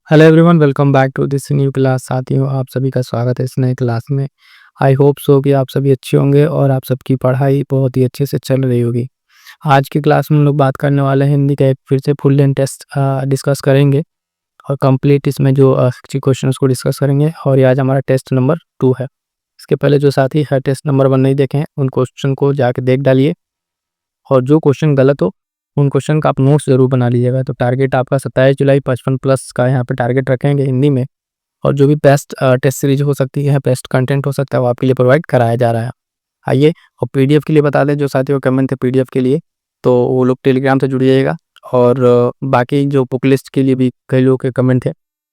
Hello everyone, welcome back to this new class. साथियों, आप सभी का स्वागत है इस नए क्लास में। आई होप सो कि आप सभी अच्छे होंगे और आप सबकी पढ़ाई बहुत ही अच्छे से चल रही होगी। आज की क्लास में हम लोग बात करने वाले हैं हिंदी का एक फिर से फुल लेंथ टेस्ट डिस्कस करेंगे और कंप्लीट इसमें जो क्वेश्चन को डिस्कस करेंगे। और ये आज हमारा टेस्ट नंबर 2 है। इसके पहले जो साथी है टेस्ट नंबर 1 नहीं देखे हैं, उन क्वेश्चन को जाके देख डालिए और जो क्वेश्चन गलत हो उन क्वेश्चन का आप नोट्स जरूर बना लीजिएगा। तो टारगेट आपका 27 जुलाई 55+ का यहाँ पे टारगेट रखेंगे हिंदी में। और जो भी बेस्ट टेस्ट सीरीज हो सकती है, बेस्ट कंटेंट हो सकता है, वो आपके लिए प्रोवाइड कराया जा रहा है। आइए, और पीडीएफ के लिए बता दें, जो साथियों का कमेंट थे पीडीएफ के लिए, तो वो लोग टेलीग्राम से जुड़िएगा। और बाकी जो बुक लिस्ट के लिए भी कई लोगों के कमेंट थे,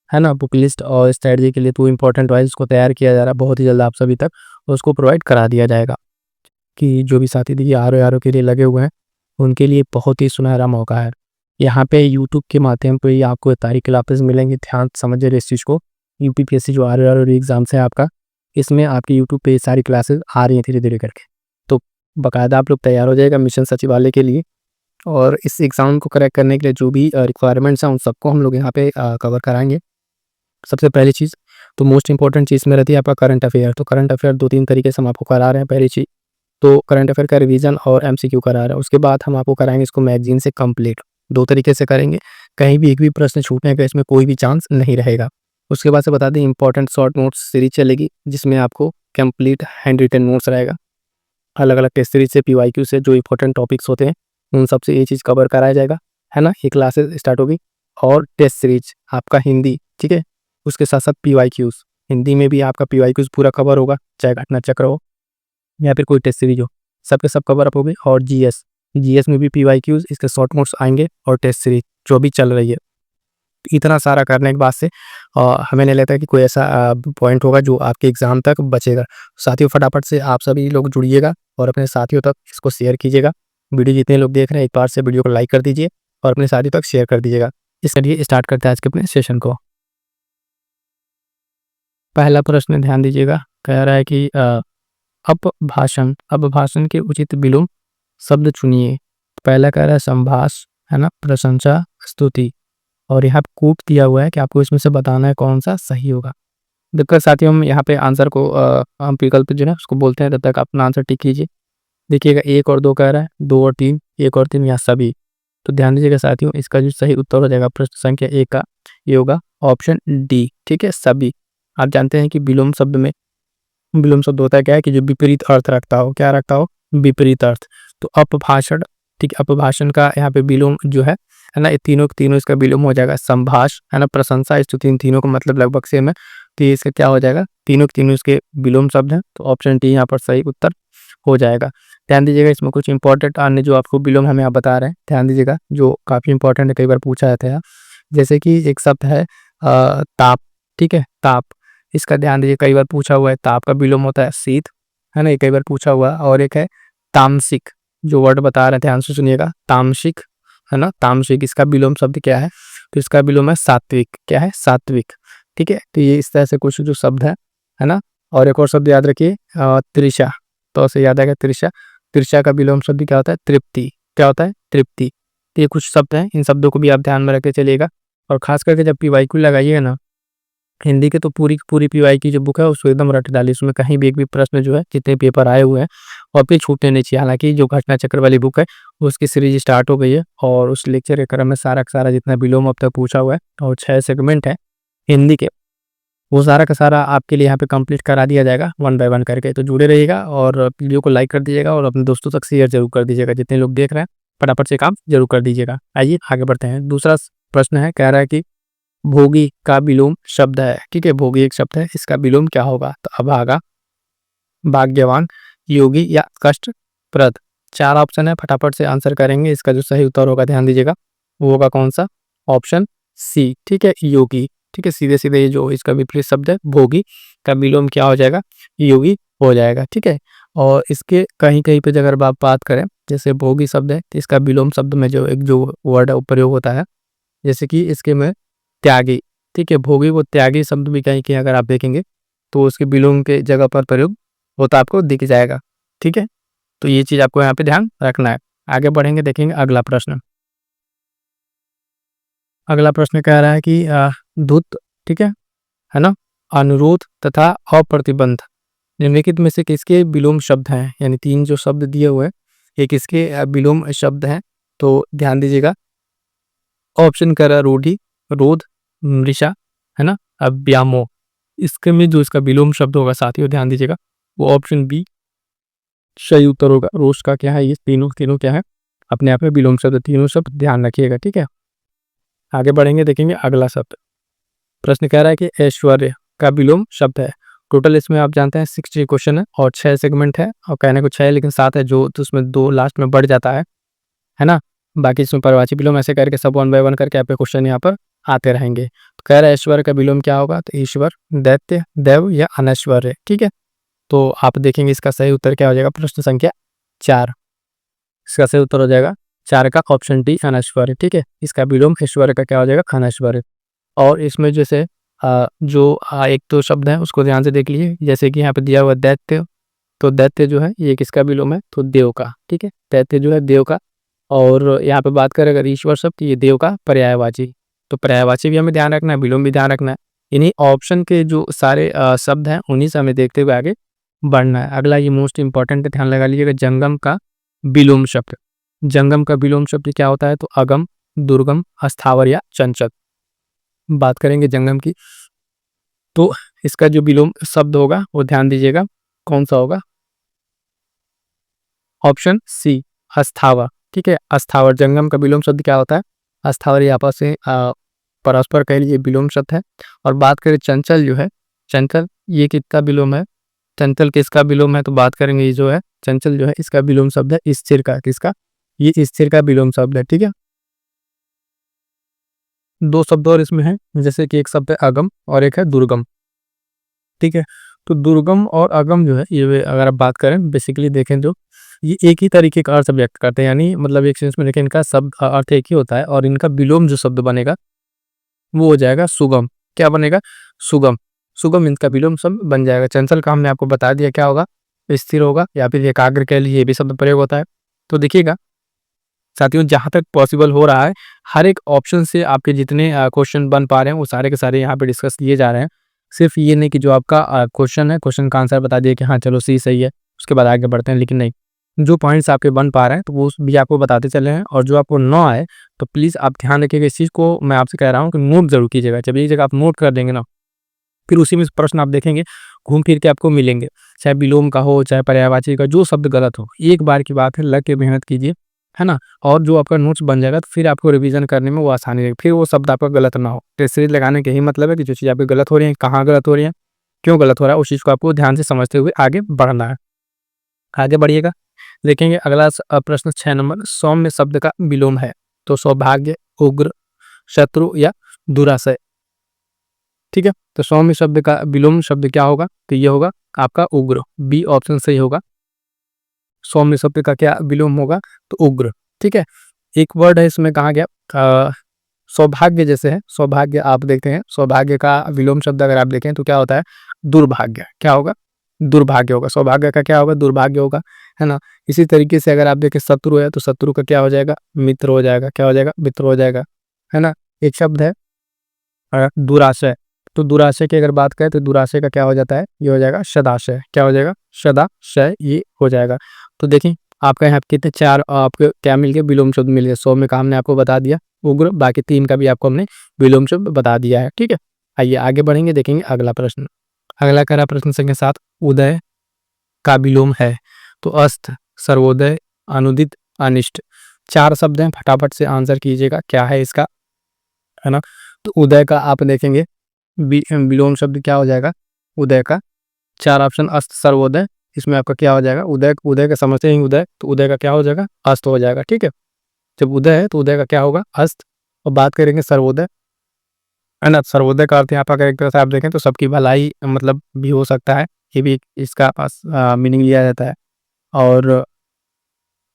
है ना। बुक लिस्ट और स्ट्रेटजी के लिए तो इंपॉर्टेंट वाइज उसको तैयार किया जा रहा है बहुत ही जल्द आप सभी तक, उसको प्रोवाइड करा दिया जाएगा। कि जो भी साथी देखिए आर के लिए लगे हुए हैं, उनके लिए बहुत ही सुनहरा मौका है। यहाँ पे यूट्यूब के माध्यम पे ही आपको सारी क्लासेस मिलेंगी। ध्यान से समझिए इस चीज़ को। यूपीपीएससी जो आर एग्जाम्स है आपका, इसमें आपकी यूट्यूब पे सारी क्लासेस आ रही हैं धीरे धीरे करके। तो बाकायदा आप लोग तैयार हो जाएगा मिशन सचिवालय के लिए। और इस एग्ज़ाम को क्रैक करने के लिए जो भी रिक्वायरमेंट्स हैं, उन सबको हम लोग यहाँ पे कवर कराएंगे। सबसे पहली चीज़ तो मोस्ट इंपॉर्टेंट चीज़ में रहती है आपका करंट अफेयर। तो करंट अफेयर 2-3 तरीके से हम आपको करा रहे हैं। पहली चीज़ तो करंट अफेयर का रिवीजन और एमसीक्यू करा रहे हैं। उसके बाद हम आपको कराएंगे इसको मैगजीन से कंप्लीट। 2 तरीके से करेंगे, कहीं भी एक भी प्रश्न छूटने का इसमें कोई भी चांस नहीं रहेगा। उसके बाद से बता दें, इंपॉर्टेंट शॉर्ट नोट्स सीरीज चलेगी, जिसमें आपको कंप्लीट हैंड रिटन नोट्स रहेगा। अलग अलग टेस्ट सीरीज से, पीवाईक्यू से जो इंपॉर्टेंट टॉपिक्स होते हैं, उन सबसे ये चीज़ कवर कराया जाएगा, है ना। ये क्लासेस स्टार्ट होगी। और टेस्ट सीरीज आपका हिंदी, ठीक है, उसके साथ साथ पीवाईक्यूज, हिंदी में भी आपका पीवाईक्यूज पूरा कवर होगा, चाहे घटना चक्र हो या फिर कोई टेस्ट सीरीज हो, सबके सब कवर अप हो गए। और जीएस, जीएस में भी पीवाईक्यूज, इसके शॉर्ट नोट्स आएंगे और टेस्ट सीरीज जो भी चल रही है। इतना सारा करने के बाद से हमें नहीं लगता कि कोई ऐसा पॉइंट होगा जो आपके एग्जाम तक बचेगा। साथियों, फटाफट से आप सभी लोग जुड़िएगा और अपने साथियों तक इसको शेयर कीजिएगा। वीडियो जितने लोग देख रहे हैं, एक बार से वीडियो को लाइक कर दीजिए और अपने साथियों तक शेयर कर दीजिएगा। इसके लिए स्टार्ट करते हैं आज के अपने सेशन को। पहला प्रश्न ध्यान दीजिएगा, कह रहा है कि अपभाषण के उचित विलोम शब्द चुनिए। पहला कह रहा है संभाष, है ना, प्रशंसा, स्तुति। और यहाँ कूट दिया हुआ है कि आपको इसमें से बताना है कौन सा सही होगा। देखकर साथियों, हम यहाँ पे आंसर को हम विकल्प जो है उसको बोलते हैं, तब तक अपना आंसर टिक कीजिए। देखिएगा 1 और 2 कह रहा है, 2 और 3, 1 और 3 या सभी। तो ध्यान दीजिएगा साथियों, इसका जो सही उत्तर हो जाएगा प्रश्न संख्या 1 का, ये होगा ऑप्शन डी, ठीक है, सभी। आप जानते हैं कि विलोम शब्द में, विलोम शब्द होता है क्या है कि जो विपरीत अर्थ रखता हो, क्या रखता हो, विपरीत अर्थ। तो अपभाषण, ठीक, अपभाषण का यहाँ पे विलोम जो है ना, ये तीनों के तीनों इसका विलोम हो जाएगा संभाष, है ना, प्रशंसा, स्तुति, इन तीनों का मतलब लगभग सेम है। तो ये इसका क्या हो जाएगा, तीनों के तीनों इसके विलोम शब्द हैं। तो ऑप्शन डी यहाँ पर सही उत्तर हो जाएगा। ध्यान दीजिएगा, इसमें कुछ इंपॉर्टेंट अन्य जो आपको विलोम हमें आप बता रहे हैं, ध्यान दीजिएगा, जो काफ़ी इंपॉर्टेंट है, कई बार पूछा जाता है। जैसे कि एक शब्द है ताप, ठीक है, ताप। इसका ध्यान दीजिए, कई बार पूछा हुआ है, ताप का विलोम होता है शीत, है ना, ये कई बार पूछा हुआ है। और एक है तामसिक, जो वर्ड बता रहे हैं ध्यान से सुनिएगा, तामसिक, है ना, तामसिक, इसका विलोम शब्द क्या है, तो इसका विलोम है सात्विक। क्या है, सात्विक, ठीक है। तो ये इस तरह से कुछ जो शब्द है ना। और एक और शब्द याद रखिए, त्रिशा, तो से याद आएगा त्रिशा। त्रिशा का विलोम शब्द क्या होता है, तृप्ति। क्या होता है, तृप्ति। तो ये कुछ शब्द हैं, इन शब्दों को भी आप ध्यान में रख के चलिएगा। और खास करके जब पीवाईक्यू लगाइएगा ना हिंदी के, तो पूरी पूरी पीवाई की जो बुक है उसको एकदम रट डाली, उसमें कहीं भी एक भी प्रश्न जो है, जितने पेपर आए हुए हैं, और फिर छूटने नहीं चाहिए। हालांकि जो घटना चक्र वाली बुक है उसकी सीरीज स्टार्ट हो गई है और उस लेक्चर के क्रम में सारा का सारा जितना विलोम अब तक पूछा हुआ है और 6 सेगमेंट है हिंदी के, वो सारा का सारा आपके लिए यहाँ पे कंप्लीट करा दिया जाएगा 1 बाय 1 करके। तो जुड़े रहिएगा और वीडियो को लाइक कर दीजिएगा और अपने दोस्तों तक शेयर जरूर कर दीजिएगा। जितने लोग देख रहे हैं फटाफट से काम जरूर कर दीजिएगा। आइए आगे बढ़ते हैं। दूसरा प्रश्न है, कह रहा है कि भोगी का विलोम शब्द है, ठीक है, भोगी एक शब्द है, इसका विलोम क्या होगा। तो अभागा, भाग्यवान, योगी या कष्टप्रद। 4 ऑप्शन है, फटाफट से आंसर करेंगे। इसका जो सही उत्तर होगा ध्यान दीजिएगा, वो होगा कौन सा, ऑप्शन सी, ठीक है, योगी। ठीक है, सीधे सीधे ये जो इसका विपरीत शब्द है भोगी का विलोम क्या हो जाएगा, योगी हो जाएगा, ठीक है। और इसके कहीं कहीं पे अगर आप बात करें, जैसे भोगी शब्द है तो इसका विलोम शब्द में जो एक जो वर्ड प्रयोग होता है, जैसे कि इसके में त्यागी, ठीक है, भोगी वो त्यागी शब्द भी कहीं कहीं अगर आप देखेंगे तो उसके विलोम के जगह पर प्रयोग होता आपको दिख जाएगा, ठीक है। तो ये चीज़ आपको यहाँ पे ध्यान रखना है। आगे बढ़ेंगे, देखेंगे अगला प्रश्न। अगला प्रश्न कह रहा है कि धुत, ठीक है ना, अनुरोध तथा अप्रतिबंध निम्नलिखित में से किसके विलोम शब्द हैं? यानी 3 जो शब्द दिए हुए हैं, ये किसके विलोम शब्द हैं? तो ध्यान दीजिएगा। ऑप्शन कह रहा है रूढ़ि, रोध, मृषा, है ना, व्यामोह। इसके में जो इसका विलोम शब्द होगा साथियों, ध्यान दीजिएगा, वो ऑप्शन बी सही उत्तर होगा। रोष का क्या है, ये तीनों क्या है, अपने आप में विलोम शब्द, तीनों शब्द ध्यान रखिएगा, ठीक है। आगे बढ़ेंगे, देखेंगे अगला शब्द। प्रश्न कह रहा है कि ऐश्वर्य का विलोम शब्द है। टोटल इसमें आप जानते हैं 60 क्वेश्चन है और 6 सेगमेंट है, और कहने को 6 है लेकिन 7 है, जो तो उसमें 2 लास्ट में बढ़ जाता है ना। बाकी इसमें परवाची विलोम ऐसे करके सब 1 बाय 1 करके आपके क्वेश्चन यहाँ पर आते रहेंगे। तो कह रहा है ऐश्वर्य का विलोम क्या होगा? तो ईश्वर, दैत्य, देव या अनैश्वर्य, ठीक है। तो आप देखेंगे इसका सही उत्तर क्या हो जाएगा, प्रश्न संख्या 4। इसका सही उत्तर हो जाएगा 4 का ऑप्शन डी, अनैश्वर्य, ठीक है। इसका विलोम ऐश्वर्य का क्या हो जाएगा, अनैश्वर्य। और इसमें जैसे एक तो शब्द है उसको ध्यान से देख लीजिए, जैसे कि यहाँ पे दिया हुआ दैत्य, तो दैत्य जो है ये किसका विलोम है? तो देव का, ठीक है। दैत्य जो है देव का। और यहाँ पे बात करें अगर ईश्वर शब्द, ये देव का पर्यायवाची, तो पर्यायवाची भी हमें ध्यान रखना है, विलोम भी ध्यान रखना है। इन्हीं ऑप्शन के जो सारे शब्द हैं उन्हीं से हमें देखते हुए आगे बढ़ना है। अगला ये मोस्ट इंपॉर्टेंट है, ध्यान लगा लीजिएगा, जंगम का विलोम शब्द। जंगम का विलोम शब्द क्या होता है? तो अगम, दुर्गम, अस्थावर या चंचल। बात करेंगे जंगम की, तो इसका जो विलोम शब्द होगा वो ध्यान दीजिएगा कौन सा होगा, ऑप्शन सी, अस्थावर, ठीक है। अस्थावर, जंगम का विलोम शब्द क्या होता है? अस्थावर, ये आपस में परस्पर कह लीजिए विलोम शब्द है। और बात करें चंचल जो है, चंचल ये किसका विलोम है? चंचल किसका विलोम है? तो बात करेंगे ये जो है चंचल जो है इसका विलोम शब्द है स्थिर का, किसका? ये स्थिर का विलोम शब्द है, ठीक है। 2 शब्द और इसमें है, जैसे कि एक शब्द है अगम और एक है दुर्गम, ठीक है। तो दुर्गम और अगम जो है ये अगर आप बात करें बेसिकली देखें तो ये एक ही तरीके का अर्थ व्यक्त करते हैं, यानी मतलब एक सेंस में देखें इनका शब्द अर्थ एक ही होता है, और इनका विलोम जो शब्द बनेगा वो हो जाएगा सुगम। क्या बनेगा? सुगम। सुगम इनका विलोम शब्द बन जाएगा। चंचल का हमने आपको बता दिया क्या होगा, स्थिर होगा या फिर एकाग्र कह लीजिए, ये भी शब्द प्रयोग होता है। तो देखिएगा साथियों, जहाँ तक पॉसिबल हो रहा है हर एक ऑप्शन से आपके जितने क्वेश्चन बन पा रहे हैं वो सारे के सारे यहाँ पे डिस्कस किए जा रहे हैं। सिर्फ ये नहीं कि जो आपका क्वेश्चन है, क्वेश्चन का आंसर बता दिए कि हाँ चलो सी सही है, उसके बाद आगे बढ़ते हैं, लेकिन नहीं, जो पॉइंट्स आपके बन पा रहे हैं तो वो भी आपको बताते चले हैं। और जो आपको ना आए तो प्लीज़ आप ध्यान रखिएगा इस चीज़ को, मैं आपसे कह रहा हूँ कि नोट जरूर कीजिएगा। जब एक जगह आप नोट कर देंगे ना, फिर उसी में प्रश्न आप देखेंगे घूम फिर के आपको मिलेंगे, चाहे विलोम का हो चाहे पर्यायवाची का, जो शब्द गलत हो, एक बार की बात है, लग के मेहनत कीजिए, है ना। और जो आपका नोट्स बन जाएगा तो फिर आपको रिवीजन करने में वो आसानी रहेगी, फिर वो शब्द आपका गलत ना हो। टेस्ट सीरीज लगाने का यही मतलब है कि जो चीज़ आपकी गलत हो रही है, कहाँ गलत हो रही है, क्यों गलत हो रहा है, उस चीज़ को आपको ध्यान से समझते हुए आगे बढ़ना है। आगे बढ़िएगा, देखेंगे अगला प्रश्न 6 नंबर, सौम्य शब्द का विलोम है। तो सौभाग्य, उग्र, शत्रु या दुराशय, ठीक है। तो सौम्य शब्द का विलोम शब्द क्या होगा? तो ये होगा आपका उग्र, बी ऑप्शन सही होगा। सौम्य शब्द का क्या विलोम होगा? तो उग्र, ठीक है। एक वर्ड है इसमें कहा गया सौभाग्य, जैसे है सौभाग्य, आप देखते हैं सौभाग्य का विलोम शब्द अगर आप देखें तो क्या होता है? दुर्भाग्य। क्या होगा? दुर्भाग्य होगा। सौभाग्य का क्या होगा? दुर्भाग्य होगा, है ना। इसी तरीके से अगर आप देखें शत्रु है तो शत्रु का क्या हो जाएगा? मित्र हो जाएगा। क्या हो जाएगा? मित्र हो जाएगा, है ना। एक शब्द है दुराशय, तो दुराशय की अगर बात करें तो दुराशय का क्या हो जाता है? ये हो जाएगा सदाशय। क्या हो जाएगा? सदाशय, ये हो जाएगा। तो देखिए आपका यहाँ कितने 4 आपके क्या मिल गए? विलोम शब्द मिल गए। सौम्य का हमने आपको बता दिया, उग्र, बाकी 3 का भी आपको हमने विलोम शब्द बता दिया है, ठीक है। आइए आगे बढ़ेंगे, देखेंगे अगला प्रश्न। अगला करा प्रश्न संख्या 7, उदय का विलोम है। तो अस्त, सर्वोदय, अनुदित, अनिष्ट। 4 शब्द हैं, फटाफट से आंसर कीजिएगा क्या है इसका, है ना। तो उदय का आप देखेंगे विलोम शब्द क्या हो जाएगा? उदय का 4 ऑप्शन, अस्त, सर्वोदय, इसमें आपका क्या हो जाएगा? उदय, उदय का समझते हैं उदय, तो उदय का क्या हो जाएगा? अस्त हो जाएगा, ठीक है। जब उदय है तो उदय का क्या होगा? अस्त। और बात करेंगे सर्वोदय, है ना। सर्वोदय का अर्थ यहाँ पर अगर एक तरह से आप देखें तो सबकी भलाई मतलब भी हो सकता है, ये भी इसका पास मीनिंग लिया जाता है। और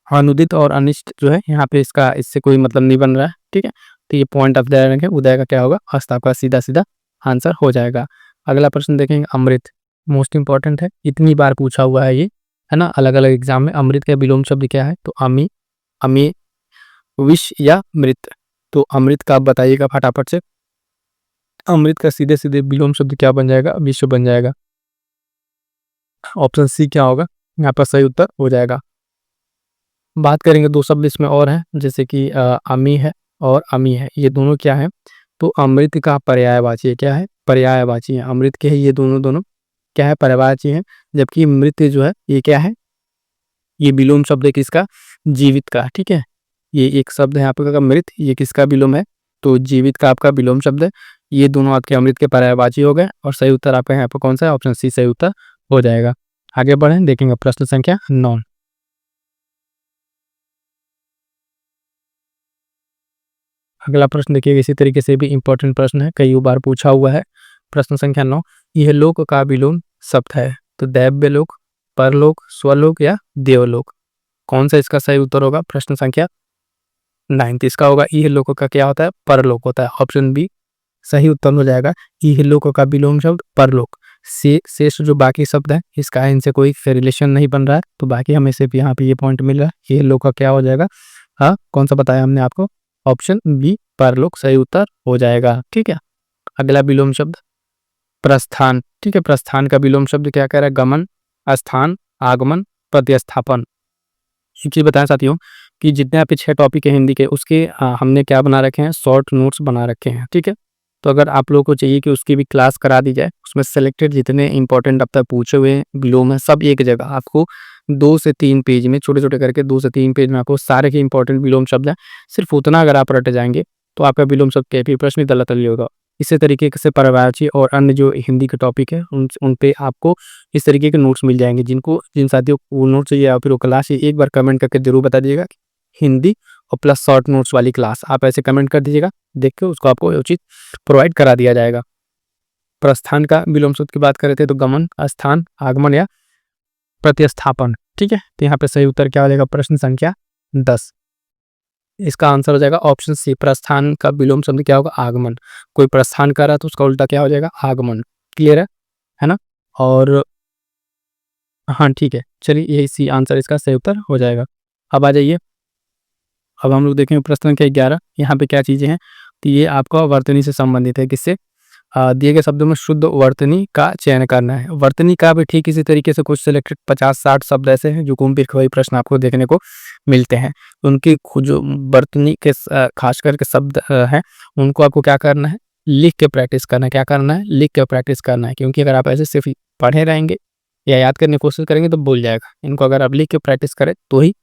अनुदित और अनिष्ट जो है यहाँ पे इसका इससे कोई मतलब नहीं बन रहा है, ठीक है। तो ये पॉइंट ऑफ द है, उदय का क्या होगा? अस्त, आपका सीधा सीधा आंसर हो जाएगा। अगला प्रश्न देखेंगे, अमृत, मोस्ट इंपॉर्टेंट है, इतनी बार पूछा हुआ है ये, है ना, अलग अलग एग्जाम में। अमृत का विलोम शब्द क्या है? तो अमी, अमी, विष या मृत, तो अमृत का आप बताइएगा फटाफट से। अमृत का सीधे सीधे विलोम शब्द क्या बन जाएगा? विश्व बन जाएगा। ऑप्शन सी क्या होगा? यहाँ पर सही उत्तर हो जाएगा। बात करेंगे दो शब्द इसमें और हैं, जैसे कि अमी है और अमी है, ये दोनों क्या है? तो अमृत का पर्यायवाची है। क्या है? पर्यायवाची है। अमृत के है ये दोनों दोनों क्या है? पर्यायवाची है। जबकि मृत जो है ये क्या है? ये विलोम शब्द है किसका? जीवित का। ठीक है, ये एक शब्द है यहाँ पे मृत, ये किसका विलोम है? तो जीवित का आपका विलोम शब्द है। ये दोनों आपके अमृत के पर्यायवाची हो गए और सही उत्तर आपका यहाँ पे कौन सा है? ऑप्शन सी सही उत्तर हो जाएगा। आगे बढ़ें, देखेंगे प्रश्न संख्या 9। अगला प्रश्न देखिए, इसी तरीके से भी इंपॉर्टेंट प्रश्न है, कई बार पूछा हुआ है। प्रश्न संख्या 9, यह लोक का विलोम शब्द है, तो दैव्य लोक, परलोक, स्वलोक या देवलोक, कौन सा इसका सही उत्तर होगा? प्रश्न संख्या 9 इसका होगा यह लोक का क्या होता है? परलोक होता है। ऑप्शन बी सही उत्तर हो जाएगा। यह लोक का विलोम शब्द परलोक। से शेष जो बाकी शब्द है इसका इनसे कोई रिलेशन नहीं बन रहा है, तो बाकी हमें सिर्फ यहाँ पे ये पॉइंट मिल रहा है। यह लोक का क्या हो जाएगा? हाँ, कौन सा बताया हमने आपको? ऑप्शन बी परलोक सही उत्तर हो जाएगा। ठीक है, अगला विलोम शब्द प्रस्थान। ठीक है, प्रस्थान का विलोम शब्द क्या कह रहा है? गमन, स्थान, आगमन, प्रतिस्थापन। एक चीज बताएं साथियों कि जितने आपके 6 टॉपिक है हिंदी के, उसके हमने क्या बना रखे हैं? शॉर्ट नोट्स बना रखे हैं। ठीक है, तो अगर आप लोगों को चाहिए कि उसकी भी क्लास करा दी जाए, उसमें सेलेक्टेड जितने इंपॉर्टेंट अब तक पूछे हुए विलोम है सब एक जगह आपको 2 से 3 पेज में, छोटे छोटे करके 2 से 3 पेज में आपको सारे के इंपॉर्टेंट विलोम शब्द हैं। सिर्फ उतना अगर आप रट जाएंगे तो आपका विलोम शब्द के प्रश्न गलत नहीं होगा। इसी तरीके से पर्यायवाची और अन्य जो हिंदी के टॉपिक है उन पे आपको इस तरीके के नोट्स मिल जाएंगे। जिन साथियों को वो नोट्स चाहिए या फिर वो क्लास चाहिए, एक बार कमेंट करके जरूर बता दीजिएगा। हिंदी और प्लस शॉर्ट नोट्स वाली क्लास आप ऐसे कमेंट कर दीजिएगा, देख के उसको आपको उचित प्रोवाइड करा दिया जाएगा। प्रस्थान का विलोम शब्द की बात करें थे तो गमन, स्थान, आगमन या प्रतिस्थापन। ठीक है, तो यहाँ पे सही उत्तर क्या हो जाएगा? प्रश्न संख्या 10 इसका आंसर हो जाएगा ऑप्शन सी। प्रस्थान का विलोम शब्द क्या होगा? आगमन। कोई प्रस्थान कर रहा है तो उसका उल्टा क्या हो जाएगा? आगमन। क्लियर है ना? और हाँ ठीक है, चलिए यही सी आंसर इसका सही उत्तर हो जाएगा। अब आ जाइए, अब हम लोग देखेंगे प्रश्न संख्या 11। यहाँ पे क्या चीजें हैं? तो ये आपका वर्तनी से संबंधित है। किससे? दिए गए शब्दों में शुद्ध वर्तनी का चयन करना है। वर्तनी का भी ठीक इसी तरीके से कुछ सिलेक्टेड 50-60 शब्द ऐसे हैं जो कुंभी खवई प्रश्न आपको देखने को मिलते हैं। उनकी जो वर्तनी के खास करके शब्द हैं उनको आपको क्या करना है? लिख के प्रैक्टिस करना है। क्या करना है? लिख के प्रैक्टिस करना है, क्योंकि अगर आप ऐसे सिर्फ पढ़े रहेंगे या याद करने की कोशिश करेंगे तो भूल जाएगा। इनको अगर आप लिख के प्रैक्टिस करें तो ही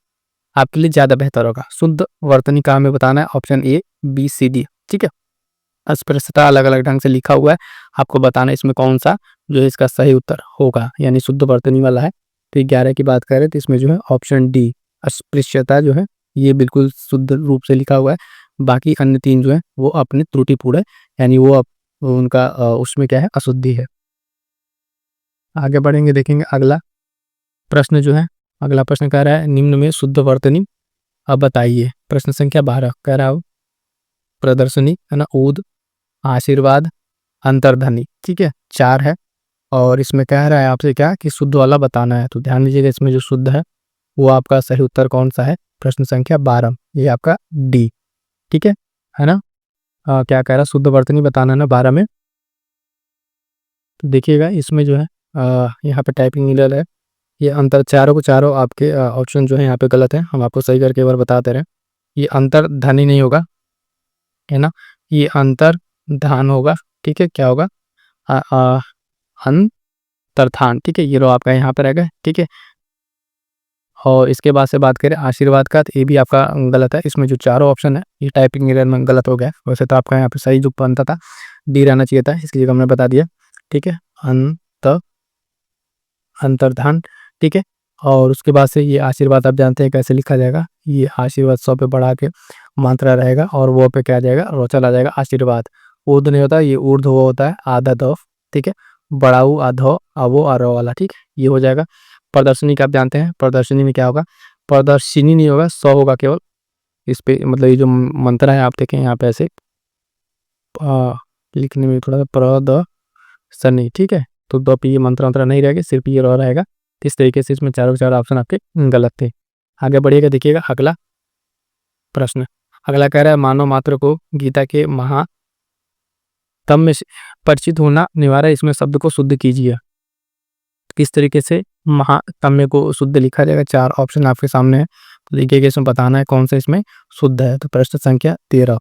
आपके लिए ज्यादा बेहतर होगा। शुद्ध वर्तनी का हमें बताना है option A, B, C, D. ठीक है, अस्पष्टता अलग अलग ढंग से लिखा हुआ है, आपको बताना है इसमें कौन सा जो है इसका सही उत्तर होगा, यानी शुद्ध वर्तनी वाला है। तो 11 की बात करें तो इसमें जो है ऑप्शन डी अस्पृश्यता जो है ये बिल्कुल शुद्ध रूप से लिखा हुआ है। बाकी अन्य 3 जो है वो अपने त्रुटिपूर्ण है, यानी वो उनका उसमें क्या है? अशुद्धि है। आगे बढ़ेंगे, देखेंगे अगला प्रश्न जो है। अगला प्रश्न कह रहा है निम्न में शुद्ध वर्तनी अब बताइए। प्रश्न संख्या 12 कह रहा हो प्रदर्शनी है ना, ऊद, आशीर्वाद, अंतर्धनी। ठीक है, 4 है और इसमें कह रहा है आपसे क्या कि शुद्ध वाला बताना है। तो ध्यान दीजिएगा, इसमें जो शुद्ध है वो आपका सही उत्तर कौन सा है? प्रश्न संख्या 12, ये आपका डी। ठीक है ना? क्या कह रहा है? शुद्ध वर्तनी बताना है ना 12 में। तो देखिएगा इसमें जो है यहाँ पे टाइपिंग एरर है। ये अंतर चारों को चारों आपके ऑप्शन जो है यहाँ पे गलत है, हम आपको सही करके एक बार बताते रहे। ये अंतर्धनी नहीं होगा, है ना, ये अंतर्धान होगा। ठीक है, क्या होगा? अंतर्धान। ठीक है, ये रो आपका यहाँ पे रहेगा। ठीक है, और इसके बाद से बात करें आशीर्वाद का, तो ये भी आपका गलत है। इसमें जो चारों ऑप्शन है ये टाइपिंग एरर में गलत हो गया। वैसे तो आपका यहाँ पे सही जो बनता था डी रहना चाहिए था, इसलिए हमने बता दिया। ठीक है, अंतर्धान। ठीक है, और उसके बाद से ये आशीर्वाद आप जानते हैं कैसे लिखा जाएगा। ये आशीर्वाद 100 पे बढ़ा के मात्रा रहेगा और वो पे क्या जाएगा? रो चला जाएगा। आशीर्वाद ऊर्ध नहीं होता, ये ऊर्ध वो होता है आधा दो। ठीक है, बड़ाऊ आधो आवो आरो वाला। ठीक, ये हो जाएगा। प्रदर्शनी का आप जानते हैं, प्रदर्शनी में क्या होगा? प्रदर्शनी नहीं होगा, 100 होगा केवल। इस पे मतलब ये जो मंत्र है आप देखें यहाँ पे ऐसे लिखने में थोड़ा सा प्रदर्शनी। ठीक है, तो दो पे ये मंत्र नहीं रहेगा, सिर्फ ये रह रहेगा। इस तरीके से इसमें चारों 4 ऑप्शन आपके गलत थे। आगे बढ़िएगा, देखिएगा अगला प्रश्न। अगला कह रहा है मानव मात्र को गीता के महात्म में परिचित होना अनिवार्य, इसमें शब्द को शुद्ध कीजिए। किस तरीके से महात्म्य को शुद्ध लिखा जाएगा? 4 ऑप्शन आपके सामने है, तो देखिए कि इसमें बताना है कौन सा इसमें शुद्ध है। तो प्रश्न संख्या 13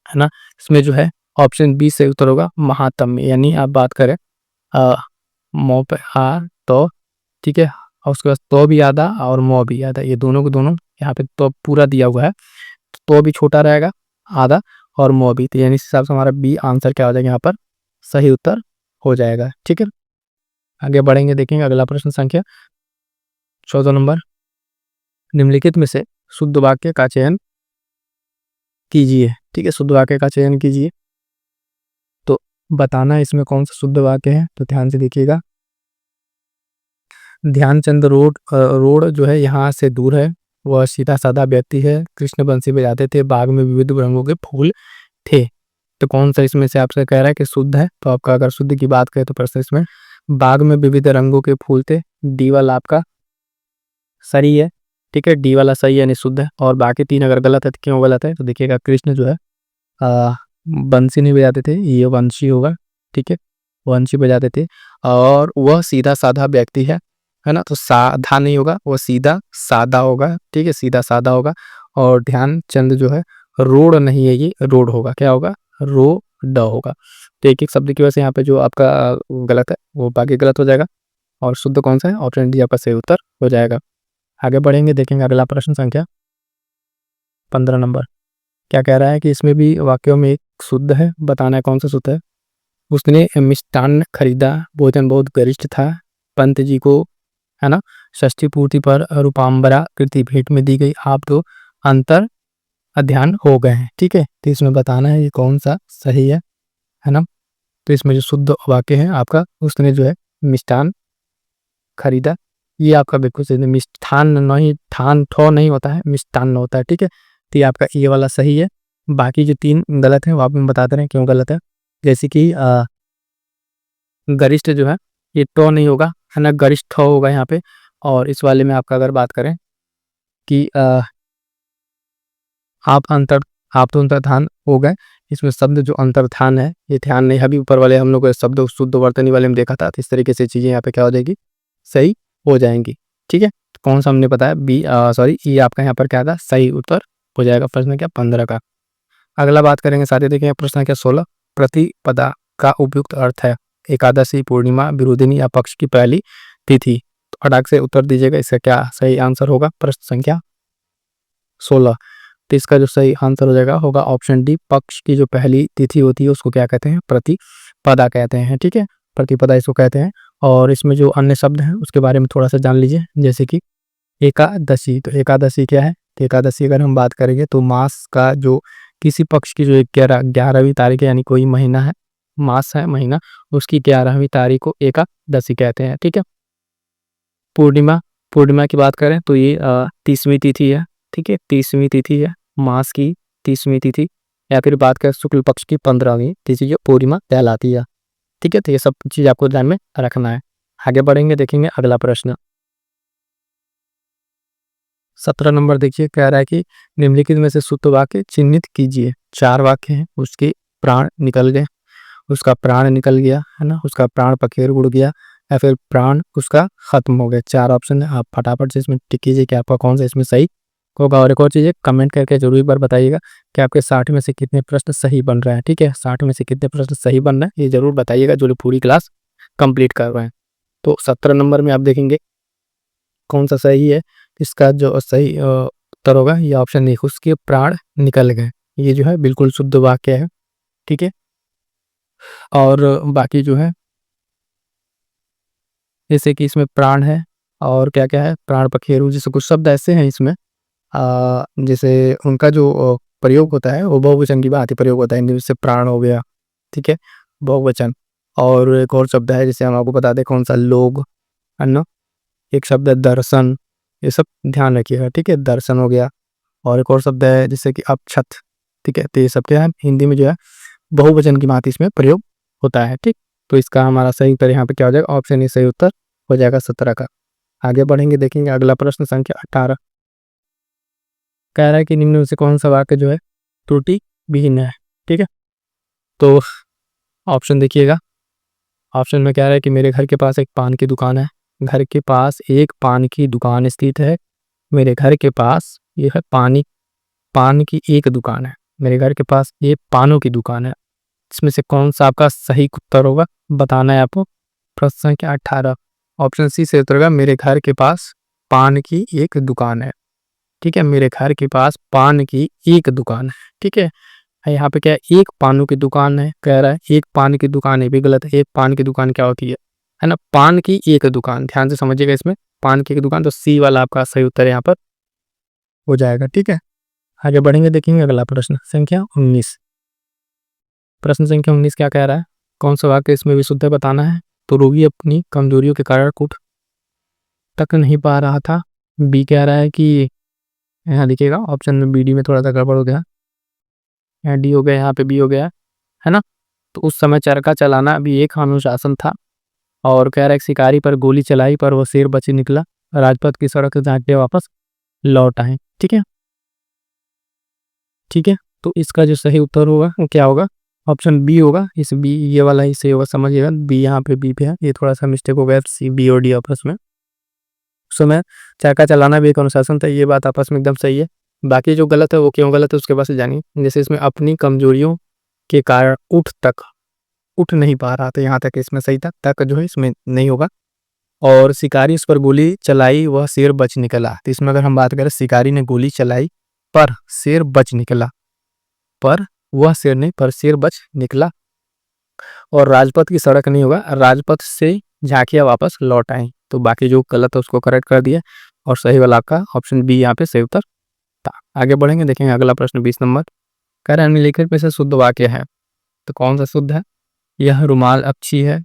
है ना, इसमें जो है ऑप्शन बी से उत्तर होगा महात्म्य, यानी आप बात करें मो पे तो ठीक है, और उसके बाद तो भी आधा और मो भी आधा, ये दोनों को दोनों यहाँ पे तो पूरा दिया हुआ है, तो भी छोटा रहेगा आधा और मो भी, तो यानी इस हिसाब से हमारा बी आंसर क्या हो जाएगा यहाँ पर सही उत्तर हो जाएगा। ठीक है, आगे बढ़ेंगे, देखेंगे अगला प्रश्न संख्या 14 नंबर। निम्नलिखित में से शुद्ध वाक्य का चयन कीजिए। ठीक है, शुद्ध वाक्य का चयन कीजिए, तो बताना है इसमें कौन सा शुद्ध वाक्य है। तो ध्यान से देखिएगा, ध्यानचंद रोड जो है यहाँ से दूर है, वह सीधा साधा व्यक्ति है, कृष्ण बंसी बजाते थे, बाग में विविध रंगों के फूल थे। तो कौन सा इसमें से आपसे कह रहा है कि शुद्ध है? तो आपका अगर शुद्ध की बात करें तो प्रश्न इसमें बाग में विविध रंगों के फूल थे, डी वाला आपका सही है। ठीक है, डी वाला सही है यानी शुद्ध है, और बाकी 3 अगर गलत है तो क्यों गलत है? तो देखिएगा, कृष्ण जो है बंसी नहीं बजाते थे, ये वंशी होगा। ठीक है, वंशी बजाते थे, और वह सीधा साधा व्यक्ति है ना, तो साधा नहीं होगा, वो सीधा सादा होगा। ठीक है, सीधा सादा होगा, और ध्यानचंद जो है रोड नहीं है, ये रोड होगा, क्या होगा? रोड होगा। तो एक एक शब्द की वजह से यहाँ पे जो आपका गलत है वो बाकी गलत हो जाएगा, और शुद्ध कौन सा है? ऑप्शन डी आपका सही उत्तर हो जाएगा। आगे बढ़ेंगे, देखेंगे अगला प्रश्न संख्या 15 नंबर। क्या कह रहा है कि इसमें भी वाक्यों में एक शुद्ध है, बताना है कौन सा शुद्ध है। उसने मिष्टान्न खरीदा, भोजन बहुत गरिष्ठ था, पंत जी को है ना षष्ठी पूर्ति पर रूपांबरा कृति भेंट में दी गई, आप तो अंतर अध्यान हो गए हैं। ठीक है, तो इसमें बताना है ये कौन सा सही है ना। तो इसमें जो शुद्ध वाक्य है आपका, उसने जो है मिष्टान खरीदा, ये आपका बिल्कुल सही, मिष्ठान नहीं, ठान ठो नहीं होता है, मिष्टान होता है। ठीक है, तो ये आपका ये वाला सही है। बाकी जो 3 गलत है वो आप में बताते रहे क्यों गलत है। जैसे कि गरिष्ठ जो है ये टो नहीं होगा, है ना, गरिष्ठ होगा यहाँ पे। और इस वाले में आपका अगर बात करें कि आप तो अंतर्धान हो गए, इसमें शब्द जो अंतर्धान है ये ध्यान नहीं, अभी ऊपर वाले हम लोग शब्द शुद्ध वर्तनी वाले में देखा था, तो इस तरीके से चीजें यहाँ पे क्या हो जाएगी, सही हो जाएंगी। ठीक है, तो कौन सा हमने बताया? बी सॉरी ई आपका यहाँ पर क्या था, सही उत्तर हो जाएगा प्रश्न क्या 15 का। अगला बात करेंगे साथ ही, देखेंगे प्रश्न क्या 16। प्रतिपदा का उपयुक्त अर्थ है एकादशी, पूर्णिमा, विरोधिनी या पक्ष की पहली तिथि। तो फटाक से उत्तर दीजिएगा, इसका क्या सही आंसर होगा प्रश्न संख्या 16। तो इसका जो सही आंसर हो जाएगा होगा ऑप्शन डी, पक्ष की जो पहली तिथि होती है उसको क्या कहते हैं? प्रतिपदा कहते हैं। ठीक है, प्रतिपदा इसको कहते हैं। और इसमें जो अन्य शब्द हैं उसके बारे में थोड़ा सा जान लीजिए, जैसे कि एकादशी। तो एकादशी क्या है? तो एकादशी अगर हम बात करेंगे तो मास का जो किसी पक्ष की जो 11वीं तारीख है, यानी कोई महीना है, मास है महीना, उसकी 11वीं तारीख को एकादशी कहते हैं। ठीक है, पूर्णिमा, पूर्णिमा की बात करें तो ये 30वीं तिथि है। ठीक है, 30वीं तिथि है, मास की 30वीं तिथि, या फिर बात करें शुक्ल पक्ष की 15वीं तिथि जो पूर्णिमा कहलाती है। ठीक है, तो ये सब चीज आपको ध्यान में रखना है। आगे बढ़ेंगे, देखेंगे अगला प्रश्न 17 नंबर। देखिए, कह रहा है कि निम्नलिखित में से शुद्ध वाक्य चिन्हित कीजिए। 4 वाक्य हैं, उसके प्राण निकल गए, उसका प्राण निकल गया, है ना, उसका प्राण पखेर उड़ गया, या फिर प्राण उसका खत्म हो गया। 4 ऑप्शन है, आप फटाफट से इसमें टिक कीजिए कि आपका कौन सा इसमें सही होगा। और एक और चीज़ है, कमेंट करके जरूर एक बार बताइएगा कि आपके 60 में से कितने प्रश्न सही बन रहे हैं। ठीक है, 60 में से कितने प्रश्न सही बन रहे हैं ये जरूर बताइएगा, जो लोग पूरी क्लास कंप्लीट कर रहे हैं। तो 17 नंबर में आप देखेंगे कौन सा सही है। इसका जो सही उत्तर होगा ये ऑप्शन नहीं, उसके प्राण निकल गए, ये जो है बिल्कुल शुद्ध वाक्य है। ठीक है, और बाकी जो है जैसे कि इसमें प्राण है, और क्या क्या है, प्राण पखेरु, जैसे कुछ शब्द ऐसे हैं इसमें जैसे उनका जो प्रयोग होता है वो बहुवचन की बात ही प्रयोग होता है, जैसे प्राण हो गया। ठीक है, बहुवचन। और एक और शब्द है, जैसे हम आपको बता दें कौन सा, लोग, है ना। एक शब्द है दर्शन, ये सब ध्यान रखिएगा। ठीक है, दर्शन हो गया। और एक और शब्द है जैसे कि अपछत। ठीक है, तो ये सब क्या है, हिंदी में जो है बहुवचन की बात इसमें प्रयोग होता है। ठीक, तो इसका हमारा सही उत्तर यहाँ पे क्या हो जाएगा, ऑप्शन ही सही उत्तर हो जाएगा 17 का। आगे बढ़ेंगे, देखेंगे अगला प्रश्न संख्या 18। कह रहा है कि निम्न में से कौन सा वाक्य जो है त्रुटि विहीन है। ठीक है, तो ऑप्शन देखिएगा। ऑप्शन में कह रहा है कि मेरे घर के पास एक पान की दुकान है। घर के पास एक पान की दुकान स्थित है। मेरे घर के पास ये है पान की एक दुकान है। मेरे घर के पास ये पानों की दुकान है। इसमें से कौन सा आपका सही उत्तर होगा, बताना है आपको। प्रश्न संख्या 18, ऑप्शन सी से उत्तर होगा मेरे घर के पास पान की एक दुकान है। ठीक है, मेरे घर के पास पान की एक दुकान है। ठीक है, यहाँ पे क्या है, एक पानों की दुकान है, कह रहा है एक पान की दुकान है, भी गलत है। एक पान की दुकान क्या होती है ना, पान की एक दुकान, ध्यान से समझिएगा इसमें, पान की एक दुकान, तो सी वाला आपका सही उत्तर यहाँ पर हो जाएगा। ठीक है, आगे बढ़ेंगे, देखेंगे अगला प्रश्न संख्या 19। प्रश्न संख्या 19 क्या कह रहा है, कौन सा वाक्य इसमें विशुद्ध है बताना है। तो रोगी अपनी कमजोरियों के कारण उठ तक नहीं पा रहा था। बी कह रहा है कि, यहाँ देखिएगा ऑप्शन में बी डी में थोड़ा सा गड़बड़ हो गया, यहाँ डी हो गया, यहाँ पे बी हो गया है ना। तो उस समय चरखा चलाना भी एक अनुशासन था। और कह रहा है शिकारी पर गोली चलाई पर वो शेर बच निकला। राजपथ की सड़क से झांकते वापस लौट आए। ठीक है, ठीक है, तो इसका जो सही उत्तर होगा वो क्या होगा, ऑप्शन बी होगा। इस बी ये वाला ही सही होगा, समझिएगा। बी यहाँ पे बी पे है, ये थोड़ा सा मिस्टेक हो गया सी बी और डी आपस में। उस समय चरखा चलाना भी एक अनुशासन था, ये बात आपस में एकदम सही है। बाकी जो गलत है वो क्यों गलत है उसके पास जानिए। जैसे इसमें अपनी कमजोरियों के कारण उठ नहीं पा रहा था, यहाँ तक इसमें सही था, तक जो है इसमें नहीं होगा। और शिकारी उस पर गोली चलाई, वह शेर बच निकला। तो इसमें अगर हम बात करें, शिकारी ने गोली चलाई पर शेर बच निकला, पर वह शेर नहीं, पर शेर बच निकला। और राजपथ की सड़क नहीं होगा, राजपथ से झांकिया वापस लौट आई। तो बाकी जो गलत है उसको करेक्ट कर दिया, और सही वाला आपका ऑप्शन बी यहाँ पे सही उत्तर था। आगे बढ़ेंगे, देखेंगे अगला प्रश्न 20 नंबर। कह रहे हैं निम्नलिखित में से शुद्ध वाक्य है, तो कौन सा शुद्ध है। यह रुमाल अच्छी है,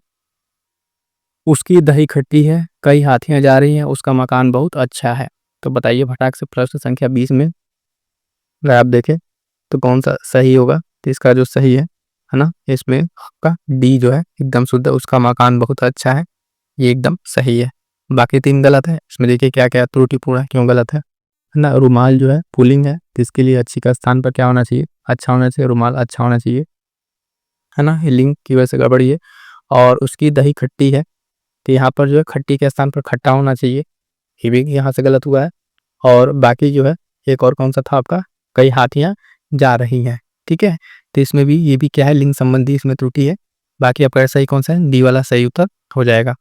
उसकी दही खट्टी है, कई हाथियां जा रही हैं, उसका मकान बहुत अच्छा है। तो बताइए फटाक से प्रश्न संख्या 20 में अगर आप देखें तो कौन सा सही होगा। तो इसका जो सही है ना, इसमें आपका डी जो है एकदम शुद्ध है, उसका मकान बहुत अच्छा है, ये एकदम सही है। बाकी 3 गलत है। इसमें देखिए क्या क्या त्रुटिपूर्ण है, क्यों गलत है ना। रुमाल जो है पुलिंग है, तो इसके लिए अच्छी का स्थान पर क्या होना चाहिए, अच्छा होना चाहिए, रुमाल अच्छा होना चाहिए, है ना, ये लिंग की वजह से गड़बड़ी है। और उसकी दही खट्टी है, तो यहाँ पर जो है खट्टी के स्थान पर खट्टा होना चाहिए, ये भी यहाँ से गलत हुआ है। और बाकी जो है एक और कौन सा था आपका, कई हाथियां जा रही हैं। ठीक है, तो इसमें भी ये भी क्या है, लिंग संबंधी इसमें त्रुटि है। बाकी आपका सही कौन सा है, डी वाला सही उत्तर हो जाएगा।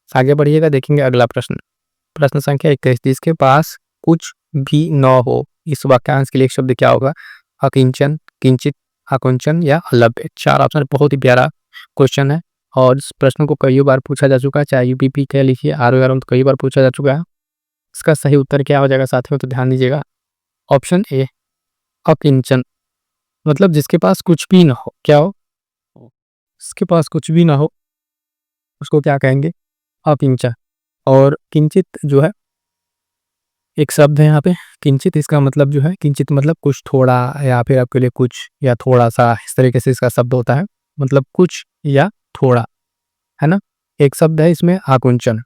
आगे बढ़िएगा, देखेंगे अगला प्रश्न। प्रश्न संख्या 21, जिसके पास कुछ भी न हो, इस वाक्यांश के लिए एक शब्द क्या होगा। अकिंचन, किंचित, आकुंचन या अलभ्य। 4 ऑप्शन, बहुत ही प्यारा क्वेश्चन है, और इस प्रश्न को कई बार पूछा जा चुका है, चाहे यूपीपी कह लिखिए, आर तो कई बार पूछा जा चुका है। इसका सही उत्तर क्या हो जाएगा साथियों, तो ध्यान दीजिएगा, ऑप्शन ए अकिंचन। मतलब जिसके पास कुछ भी ना हो, क्या हो, जिसके पास कुछ भी ना हो उसको क्या कहेंगे, अकिंचन। और किंचित जो है एक शब्द है यहाँ पे, किंचित, इसका मतलब जो है, किंचित मतलब कुछ थोड़ा, या फिर आपके लिए कुछ या थोड़ा सा, इस तरीके से इसका शब्द होता है, मतलब कुछ या थोड़ा, है ना। एक शब्द है इसमें आकुंचन।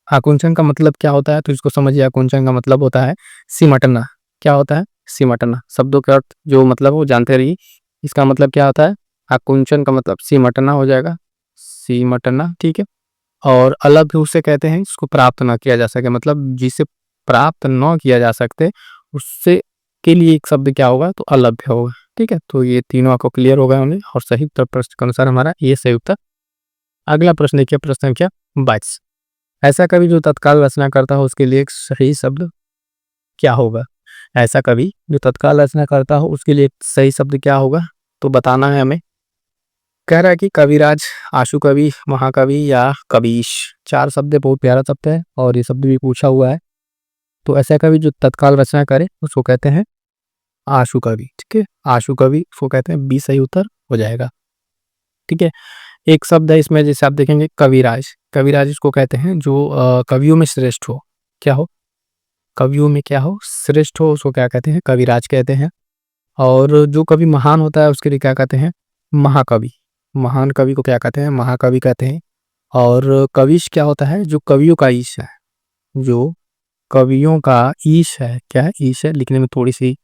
आकुंचन का मतलब क्या होता है, तो इसको समझिए। आकुंचन का मतलब होता है सिमटना। क्या होता है, सिमटना। शब्दों के अर्थ जो मतलब वो जानते रहिए। इसका मतलब क्या होता है, आकुंचन का मतलब सिमटना हो जाएगा, सिमटना। ठीक है, और अलभ्य उसे कहते हैं इसको प्राप्त ना किया जा सके, मतलब जिसे प्राप्त न किया जा सकते उससे के लिए एक शब्द क्या होगा, तो अलभ्य होगा। ठीक है, तो ये तीनों आपको क्लियर होगा होंगे, और सही उत्तर प्रश्न के अनुसार हमारा ये सही उत्तर। अगला प्रश्न देखिए, प्रश्न संख्या 22। ऐसा कवि जो तत्काल रचना करता हो उसके लिए एक सही शब्द क्या होगा। ऐसा कवि जो तत्काल रचना करता हो उसके लिए एक सही शब्द क्या होगा, तो बताना है हमें। कह रहा है कि कविराज, आशु कवि, महाकवि या कवीश। 4 शब्द है, बहुत प्यारा शब्द है, और ये शब्द भी पूछा हुआ है। तो ऐसा कवि जो तत्काल रचना करे उसको कहते हैं आशु कवि। ठीक है, आशु कवि उसको कहते हैं, बी सही उत्तर हो जाएगा। ठीक है, एक शब्द है इसमें, जैसे आप देखेंगे कविराज। कविराज इसको कहते हैं जो कवियों में श्रेष्ठ हो। क्या हो, कवियों में क्या हो, श्रेष्ठ हो, उसको क्या कहते हैं, कविराज कहते हैं। और जो कवि महान होता है उसके लिए क्या कहते हैं, महाकवि। महान कवि को क्या कहते हैं, महाकवि कहते हैं। और कविश क्या होता है, जो कवियों का ईश है, जो कवियों का ईश है। क्या है? ईश है। लिखने में थोड़ी सी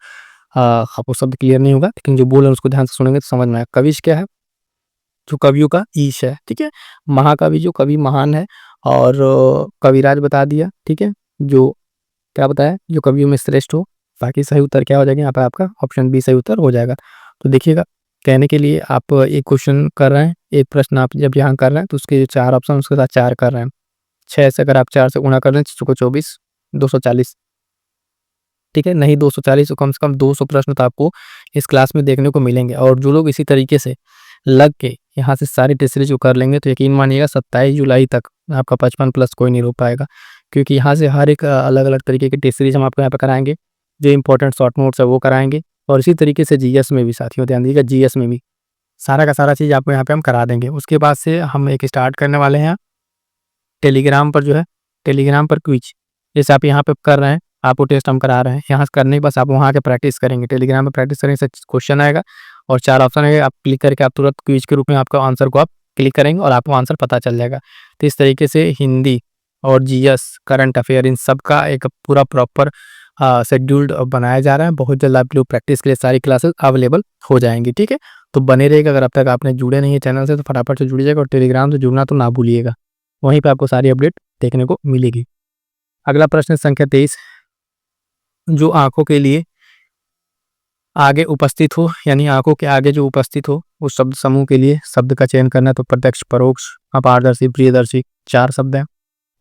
आपको शब्द क्लियर नहीं होगा, लेकिन जो बोल रहे हैं उसको ध्यान से सुनेंगे तो समझ में आएगा। कविश क्या है? जो कवियों का ईश है, ठीक है। महाकवि जो कवि महान है, और कविराज बता दिया, ठीक है। जो क्या बताया? जो कवियों में श्रेष्ठ हो। बाकी सही उत्तर क्या हो जाएगा यहाँ पे? आपका ऑप्शन बी सही उत्तर हो जाएगा। तो देखिएगा, कहने के लिए आप एक क्वेश्चन कर रहे हैं, एक प्रश्न आप जब यहाँ कर रहे हैं तो उसके जो 4 ऑप्शन उसके साथ 4 कर रहे हैं। 6 से अगर आप 4 से गुणा कर रहे हैं तो 24, 240, ठीक है। नहीं 240 तो कम से कम 200 प्रश्न तो आपको इस क्लास में देखने को मिलेंगे। और जो लोग इसी तरीके से लग के यहाँ से सारी टेस्ट सीरीज को कर लेंगे तो यकीन मानिएगा 27 जुलाई तक आपका 55 प्लस कोई नहीं रोक पाएगा, क्योंकि यहाँ से हर एक अलग अलग तरीके की टेस्ट सीरीज हम आपको यहाँ पे कराएंगे। जो इंपॉर्टेंट शॉर्ट नोट्स है वो कराएंगे, और इसी तरीके से जीएस में भी, साथियों ध्यान दीजिएगा, जीएस में भी सारा का सारा चीज़ आपको यहाँ पे हम करा देंगे। उसके बाद से हम एक स्टार्ट करने वाले हैं टेलीग्राम पर, जो है टेलीग्राम पर क्विज। जैसे आप यहाँ पे कर रहे हैं, आपको टेस्ट हम करा रहे हैं, यहाँ से करने के बस आप वहाँ के प्रैक्टिस करेंगे। टेलीग्राम में प्रैक्टिस करेंगे, क्वेश्चन आएगा और 4 ऑप्शन आएगा, आप क्लिक करके आप तुरंत क्विज के रूप में आपका आंसर को आप क्लिक करेंगे और आपको आंसर पता चल जाएगा। तो इस तरीके से हिंदी और जीएस, करंट अफेयर, इन सब का एक पूरा प्रॉपर शेड्यूल्ड बनाया जा रहा है। बहुत जल्द आपके लिए प्रैक्टिस के लिए सारी क्लासेस अवेलेबल हो जाएंगी, ठीक है। तो बने रहेगा। अगर अब तक आपने जुड़े नहीं है चैनल से तो फटाफट से जुड़ जाएगा, और टेलीग्राम से जुड़ना तो ना भूलिएगा, वहीं पे आपको सारी अपडेट देखने को मिलेगी। अगला प्रश्न संख्या 23, जो आंखों के लिए आगे उपस्थित हो, यानी आंखों के आगे जो उपस्थित हो उस शब्द समूह के लिए शब्द का चयन करना है। तो प्रत्यक्ष, परोक्ष, अपारदर्शी, प्रियदर्शी, 4 शब्द हैं।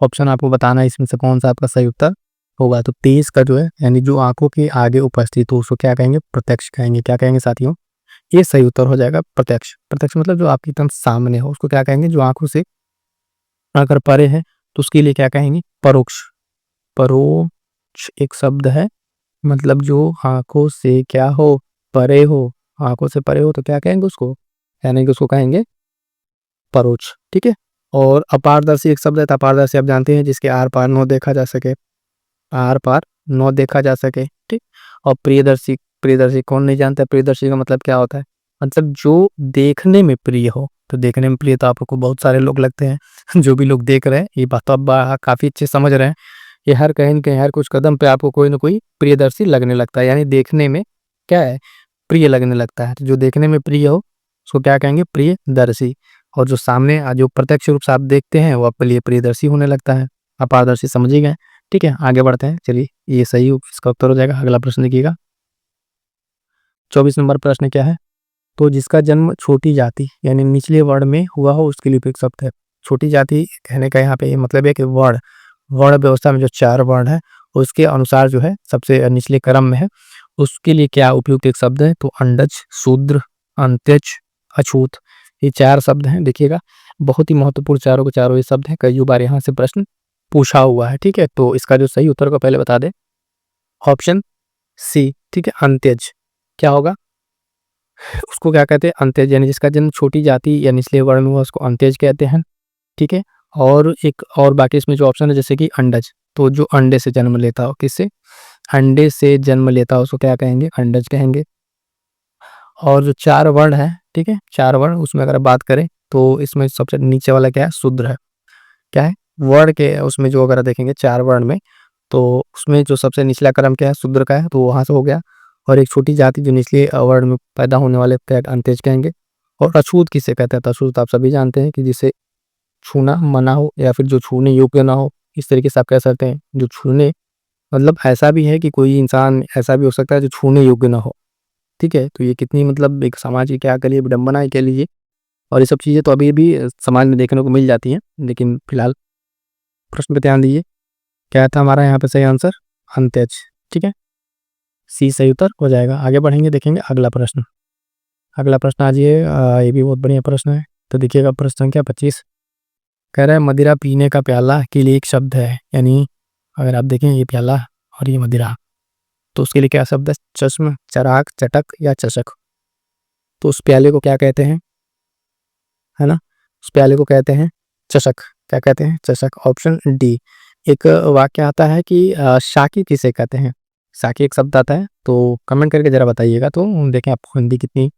ऑप्शन आपको बताना है इसमें से कौन सा आपका सही उत्तर होगा। तो 23 का जो है, यानी जो आंखों के आगे उपस्थित हो उसको क्या कहेंगे? प्रत्यक्ष कहेंगे। क्या कहेंगे साथियों? ये सही उत्तर हो जाएगा प्रत्यक्ष। प्रत्यक्ष मतलब जो आपकी एकदम सामने हो उसको क्या कहेंगे? जो आंखों से अगर परे है तो उसके लिए क्या कहेंगे? परोक्ष। परोक्ष एक शब्द है, मतलब जो आंखों से क्या हो? परे हो। आंखों से परे हो तो क्या कहेंगे उसको? यानी कि उसको कहेंगे परोक्ष, ठीक है। और अपारदर्शी एक शब्द है। तो अपारदर्शी आप जानते हैं, जिसके आर पार न देखा जा सके, आर पार न देखा जा सके, ठीक। और प्रियदर्शी, प्रियदर्शी कौन नहीं जानता है? प्रियदर्शी का मतलब क्या होता है? मतलब जो देखने में प्रिय हो। तो देखने में प्रिय तो आपको बहुत सारे लोग लगते हैं जो भी लोग देख रहे हैं ये बात तो आप काफी अच्छे समझ रहे हैं। ये हर कहीं न कहीं, हर कुछ कदम पे आपको कोई ना कोई प्रियदर्शी लगने लगता है, यानी देखने में क्या है? प्रिय लगने लगता है। तो जो देखने में प्रिय हो उसको क्या कहेंगे? प्रियदर्शी। और जो सामने जो प्रत्यक्ष रूप से आप देखते हैं वो आपके लिए प्रियदर्शी होने लगता है। अपारदर्शी समझ ही गए, ठीक है। आगे बढ़ते हैं, चलिए ये सही इसका उत्तर हो जाएगा। अगला प्रश्न देखिएगा, 24 नंबर प्रश्न क्या है? तो जिसका जन्म छोटी जाति यानी निचले वर्ण में हुआ हो उसके लिए उपयुक्त शब्द है। छोटी जाति कहने का यहाँ पे ये मतलब है कि वर्ण, वर्ण व्यवस्था में जो 4 वर्ण है उसके अनुसार जो है सबसे निचले क्रम में है, उसके लिए क्या उपयुक्त एक शब्द है? तो अंडज, शूद्र, अंत्यज, अछूत, ये 4 शब्द हैं। देखिएगा बहुत ही महत्वपूर्ण चारों के चारों ये शब्द हैं। कई बार यहाँ से प्रश्न पूछा हुआ है, ठीक है। तो इसका जो सही उत्तर को पहले बता दे, ऑप्शन सी, ठीक है, अंत्यज। क्या होगा? उसको क्या कहते हैं? अंत्यज, यानी जिसका जन्म छोटी जाति या निचले वर्ण में हुआ उसको अंत्यज कहते हैं, ठीक है। और एक और बाकी इसमें जो ऑप्शन है जैसे कि अंडज, तो जो अंडे से जन्म लेता हो, किससे? अंडे से जन्म लेता हो उसको क्या कहेंगे? अंडज कहेंगे। और जो 4 वर्ण है, ठीक है, 4 वर्ण उसमें अगर बात करें तो इसमें सबसे नीचे वाला क्या है? शूद्र है। क्या है? वर्ण के उसमें जो अगर देखेंगे 4 वर्ण में, तो उसमें जो सबसे निचला क्रम क्या है? शूद्र का है, तो वहां से हो गया। और एक छोटी जाति जो निचले वर्ण में पैदा होने वाले अंत्यज कहेंगे। और अछूत किसे कहते हैं? तो अछूत आप सभी जानते हैं कि जिसे छूना मना हो या फिर जो छूने योग्य ना हो, इस तरीके से आप कह सकते हैं। जो छूने मतलब ऐसा भी है कि कोई इंसान ऐसा भी हो सकता है जो छूने योग्य ना हो, ठीक है। तो ये कितनी मतलब एक समाज की क्या कह लीजिए, विडंबना है कह लीजिए। और ये सब चीज़ें तो अभी भी समाज में देखने को मिल जाती हैं, लेकिन फिलहाल प्रश्न पे ध्यान दीजिए। क्या था हमारा यहाँ पे सही आंसर? अंत्यज, ठीक है। सी सही उत्तर हो जाएगा। आगे बढ़ेंगे, देखेंगे अगला प्रश्न। अगला प्रश्न आज ये भी बहुत बढ़िया प्रश्न है। तो देखिएगा प्रश्न संख्या 25 कह रहा है मदिरा पीने का प्याला के लिए एक शब्द है, यानी अगर आप देखें ये प्याला और ये मदिरा, तो उसके लिए क्या शब्द है? चश्म, चराग, चटक या चषक। तो उस प्याले को क्या कहते हैं? है ना, उस प्याले को कहते हैं चषक। क्या कहते हैं? चषक। Option D. एक वाक्य आता है कि शाकी किसे कहते हैं? शाकी एक शब्द आता है, तो कमेंट करके जरा बताइएगा। तो देखें आपको हिंदी कितनी,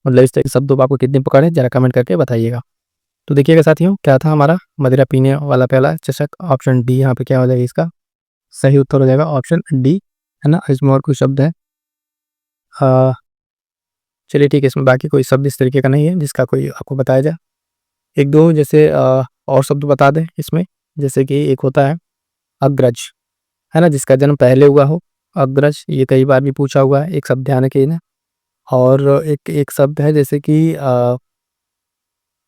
मतलब इस तरह के शब्दों पर आपको कितनी पकड़ है, जरा कमेंट करके बताइएगा। तो देखिएगा साथियों, क्या था हमारा? मदिरा पीने वाला प्याला, चषक। ऑप्शन डी यहाँ पे क्या हो जाएगा इसका सही उत्तर हो जाएगा ऑप्शन डी, है ना। इसमें और कोई शब्द है? चलिए ठीक है, इसमें बाकी कोई शब्द इस तरीके का नहीं है जिसका कोई आपको बताया जाए। एक दो जैसे और शब्द बता दें इसमें, जैसे कि एक होता है अग्रज, है ना, जिसका जन्म पहले हुआ हो। अग्रज ये कई बार भी पूछा हुआ है, एक शब्द ध्यान रखिए ना। और एक एक शब्द है जैसे कि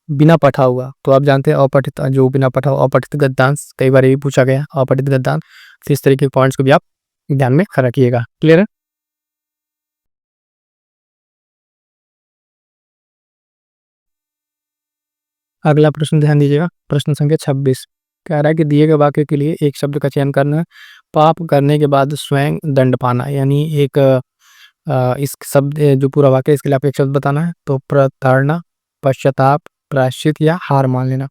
बिना पढ़ा हुआ, तो आप जानते हैं अपठित, जो बिना पढ़ा हुआ अपठित गद्यांश, कई बार ये भी पूछा गया अपठित गद्यांश। तो इस तरीके के पॉइंट्स को भी आप ध्यान में रखिएगा। क्लियर है? अगला प्रश्न ध्यान दीजिएगा, प्रश्न संख्या 26 कह रहा है कि दिए गए वाक्य के लिए एक शब्द का चयन करना है। पाप करने के बाद स्वयं दंड पाना, यानी एक इस शब्द जो पूरा वाक्य है, इसके लिए आपको एक शब्द बताना है। तो प्रताड़ना, पश्चाताप, प्रायश्चित या हार मान लेना।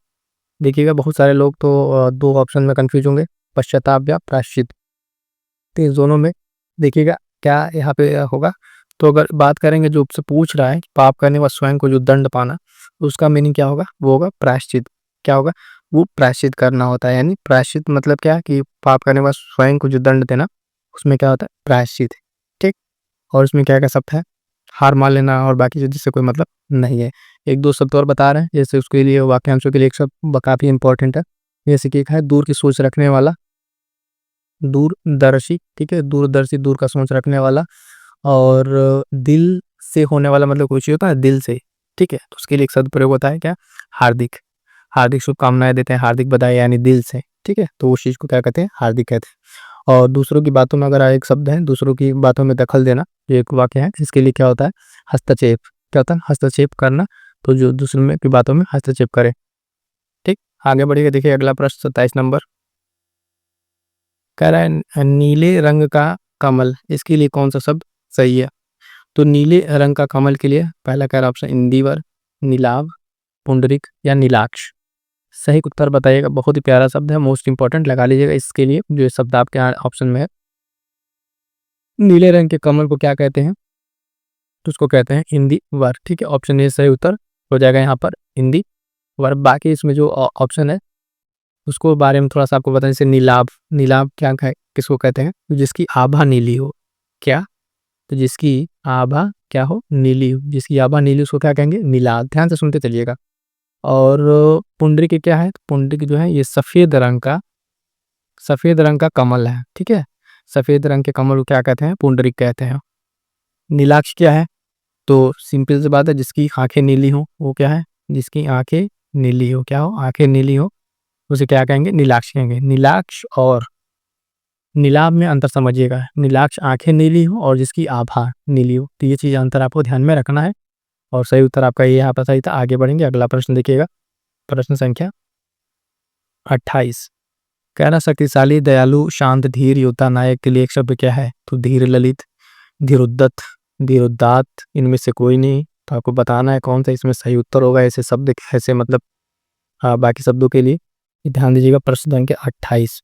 देखिएगा बहुत सारे लोग तो दो ऑप्शन में कंफ्यूज होंगे, पश्चाताप या प्रायश्चित। तो इस दोनों में देखिएगा क्या यहाँ पे होगा। तो अगर बात करेंगे जो आपसे पूछ रहा है कि पाप करने के बाद स्वयं को जो दंड पाना, तो उसका मीनिंग क्या होगा? वो होगा प्रायश्चित। क्या होगा? वो प्रायश्चित करना होता है। यानी प्रायश्चित मतलब क्या है कि पाप करने के बाद स्वयं को जो दंड देना, उसमें क्या होता है? प्रायश्चित। ठीक। और उसमें क्या क्या शब्द है? हार मान लेना और बाकी जो जिससे कोई मतलब नहीं है। एक दो शब्द और बता रहे हैं, जैसे उसके लिए वाक्यांशों के लिए एक शब्द काफी इंपॉर्टेंट है। जैसे कि एक है दूर की सोच रखने वाला, दूरदर्शी, ठीक है, दूरदर्शी, दूर का सोच रखने वाला। और दिल से होने वाला मतलब कोई चीज होता है दिल से, ठीक है, तो उसके लिए एक शब्द प्रयोग होता है क्या? हार्दिक। हार्दिक शुभकामनाएं देते हैं, हार्दिक बधाई, यानी दिल से, ठीक है, तो उस चीज को क्या कहते हैं? हार्दिक कहते हैं। और दूसरों की बातों में अगर एक शब्द है दूसरों की बातों में दखल देना, ये एक वाक्य है, इसके लिए क्या होता है? हस्तक्षेप। क्या होता है? हस्तक्षेप करना। तो जो दूसरों में की बातों में हस्तक्षेप करे। ठीक। आगे बढ़िए, देखिए अगला प्रश्न 27 नंबर कह रहा है नीले रंग का कमल, इसके लिए कौन सा शब्द सही है? तो नीले रंग का कमल के लिए पहला कह रहा ऑप्शन इंदिवर, नीलाभ, पुंडरिक या नीलाक्ष। सही उत्तर बताइएगा। बहुत ही प्यारा शब्द है, मोस्ट इंपॉर्टेंट, लगा लीजिएगा इसके लिए जो ये शब्द आपके ऑप्शन में है। नीले रंग के कमल को क्या कहते हैं? तो उसको कहते हैं इंदिवर। ठीक है, ऑप्शन ए सही उत्तर हो जाएगा यहाँ पर, इंदिवर। बाकी इसमें जो ऑप्शन है उसको बारे में थोड़ा सा आपको बताने से, नीलाभ, नीलाभ क्या किसको कहते हैं? तो जिसकी आभा नीली हो। क्या? तो जिसकी आभा क्या हो? नीली हो। जिसकी आभा नीली उसको क्या कहेंगे? नीलाभ। ध्यान से सुनते चलिएगा। और पुंडरीक क्या है? पुंडरीक जो है ये सफेद रंग का कमल है। ठीक है, सफेद रंग के कमल को क्या कहते हैं? पुंडरीक कहते हैं। नीलाक्ष क्या है? तो सिंपल सी बात है, जिसकी आंखें नीली हो वो क्या है? जिसकी आंखें नीली हो, क्या हो? आंखें नीली हो, उसे क्या कहेंगे? नीलाक्ष कहेंगे। नीलाक्ष और नीलाभ में अंतर समझिएगा। नीलाक्ष आंखें नीली हो और जिसकी आभा नीली हो, तो ये चीज अंतर आपको ध्यान में रखना है। और सही उत्तर आपका ये यहाँ पर सही था। आगे बढ़ेंगे, अगला प्रश्न देखिएगा, प्रश्न संख्या 28 कहना शक्तिशाली, दयालु, शांत, धीर, योद्धा, नायक के लिए एक शब्द क्या है? तो धीर ललित, धीरोद्धत, धीरोदात्त, इनमें से कोई नहीं। तो आपको बताना है कौन सा इसमें सही उत्तर होगा। ऐसे शब्द ऐसे मतलब बाकी शब्दों के लिए ध्यान दीजिएगा। प्रश्न संख्या 28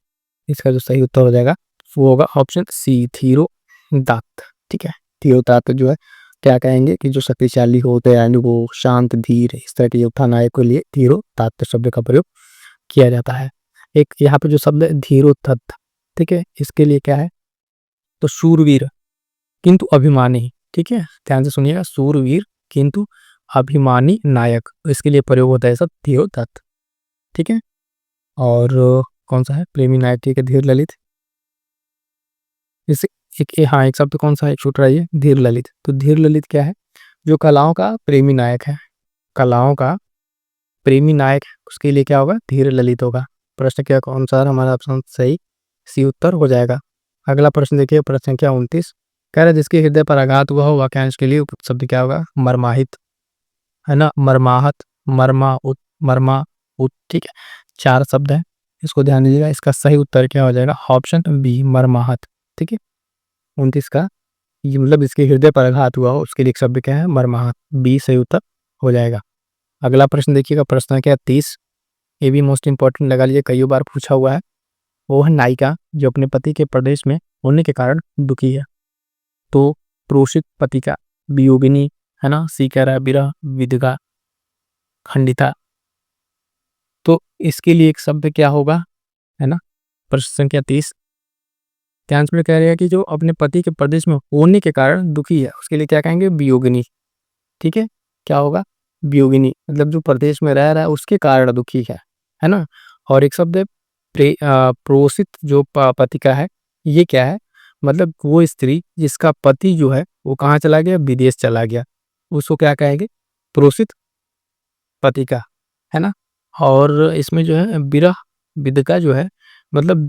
इसका जो सही उत्तर हो जाएगा वो होगा ऑप्शन सी, धीरो दात्त। ठीक है, धीरो दात्त जो है क्या कहेंगे कि जो शक्तिशाली होते हैं वो शांत, धीर, इस तरह के योद्धा नायक के लिए धीरो दात्त शब्द का प्रयोग किया जाता है। एक यहाँ पे जो शब्द है धीरोद्धत, ठीक है, इसके लिए क्या है? तो शूरवीर किंतु अभिमानी। ठीक है, ध्यान से सुनिएगा, शूरवीर किंतु अभिमानी नायक, इसके लिए प्रयोग होता है सब धीरोद्धत। ठीक है। और कौन सा है? प्रेमी नायक। ठीक है, धीर ललित। इस हाँ, एक शब्द कौन सा है छूट रहा है? धीर ललित। तो धीर ललित क्या है? जो कलाओं का प्रेमी नायक है, कलाओं का प्रेमी नायक, उसके लिए क्या होगा? धीर ललित होगा। प्रश्न क्या कौन सा? हमारा ऑप्शन सही सी उत्तर हो जाएगा। अगला प्रश्न देखिए, प्रश्न संख्या 29 कह रहा है जिसके हृदय पर आघात हुआ हो, वाक्यांश के लिए उपयुक्त शब्द क्या होगा? मर्माहित, है ना, मर्माहत, मर्मा उत। ठीक है, चार शब्द है, इसको ध्यान दीजिएगा। इसका सही उत्तर क्या हो जाएगा? ऑप्शन बी, मर्माहत। ठीक है, 29 का ये मतलब इसके हृदय पर आघात हुआ हो उसके लिए एक शब्द क्या है? मर्माहत। बी सही उत्तर हो जाएगा। अगला प्रश्न देखिएगा, प्रश्न क्या 30, ये भी मोस्ट इंपॉर्टेंट, लगा लीजिए, कई बार पूछा हुआ है। वो है नायिका जो अपने पति के प्रदेश में होने के कारण दुखी है। तो प्रोषित पति का, वियोगिनी, है ना, सी कह रहा है विरह, विधवा, खंडिता। तो इसके लिए एक शब्द क्या होगा? है ना, प्रश्न संख्या 30 ध्यान से कह रहे हैं कि जो अपने पति के प्रदेश में होने के कारण दुखी है, उसके लिए क्या कहेंगे? वियोगिनी। ठीक है, क्या होगा? वियोगिनी, मतलब जो प्रदेश में रह रहा है उसके कारण दुखी है ना? और एक शब्द है प्रोसित, जो पति का है, ये क्या है? मतलब वो स्त्री जिसका पति जो है वो कहाँ चला गया? विदेश चला गया, उसको क्या कहेंगे? प्रोसित पति का, है ना? और इसमें जो है विरह विदका जो है, मतलब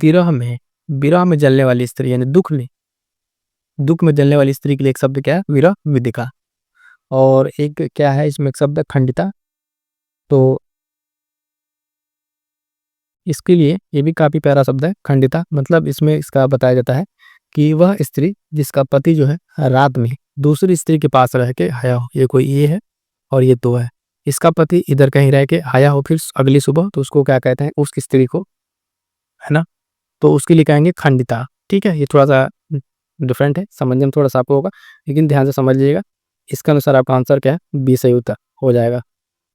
विरह में जलने वाली स्त्री, यानी दुख में जलने वाली स्त्री के लिए एक शब्द क्या है? विरह विदिका। और एक क्या है इसमें? एक शब्द है खंडिता। तो इसके लिए ये भी काफी प्यारा शब्द है खंडिता, मतलब इसमें इसका बताया जाता है कि वह स्त्री जिसका पति जो है रात में दूसरी स्त्री के पास रह के आया हो, ये कोई ये है और ये तो है, इसका पति इधर कहीं रह के आया हो फिर अगली सुबह, तो उसको क्या कहते हैं? उस स्त्री को, है ना? तो उसके लिए कहेंगे खंडिता। ठीक है, ये थोड़ा सा डिफरेंट है, समझने में थोड़ा सा आपको होगा, लेकिन ध्यान से समझ लीजिएगा। इसका अनुसार आपका आंसर क्या है? बी सही उत्तर हो जाएगा।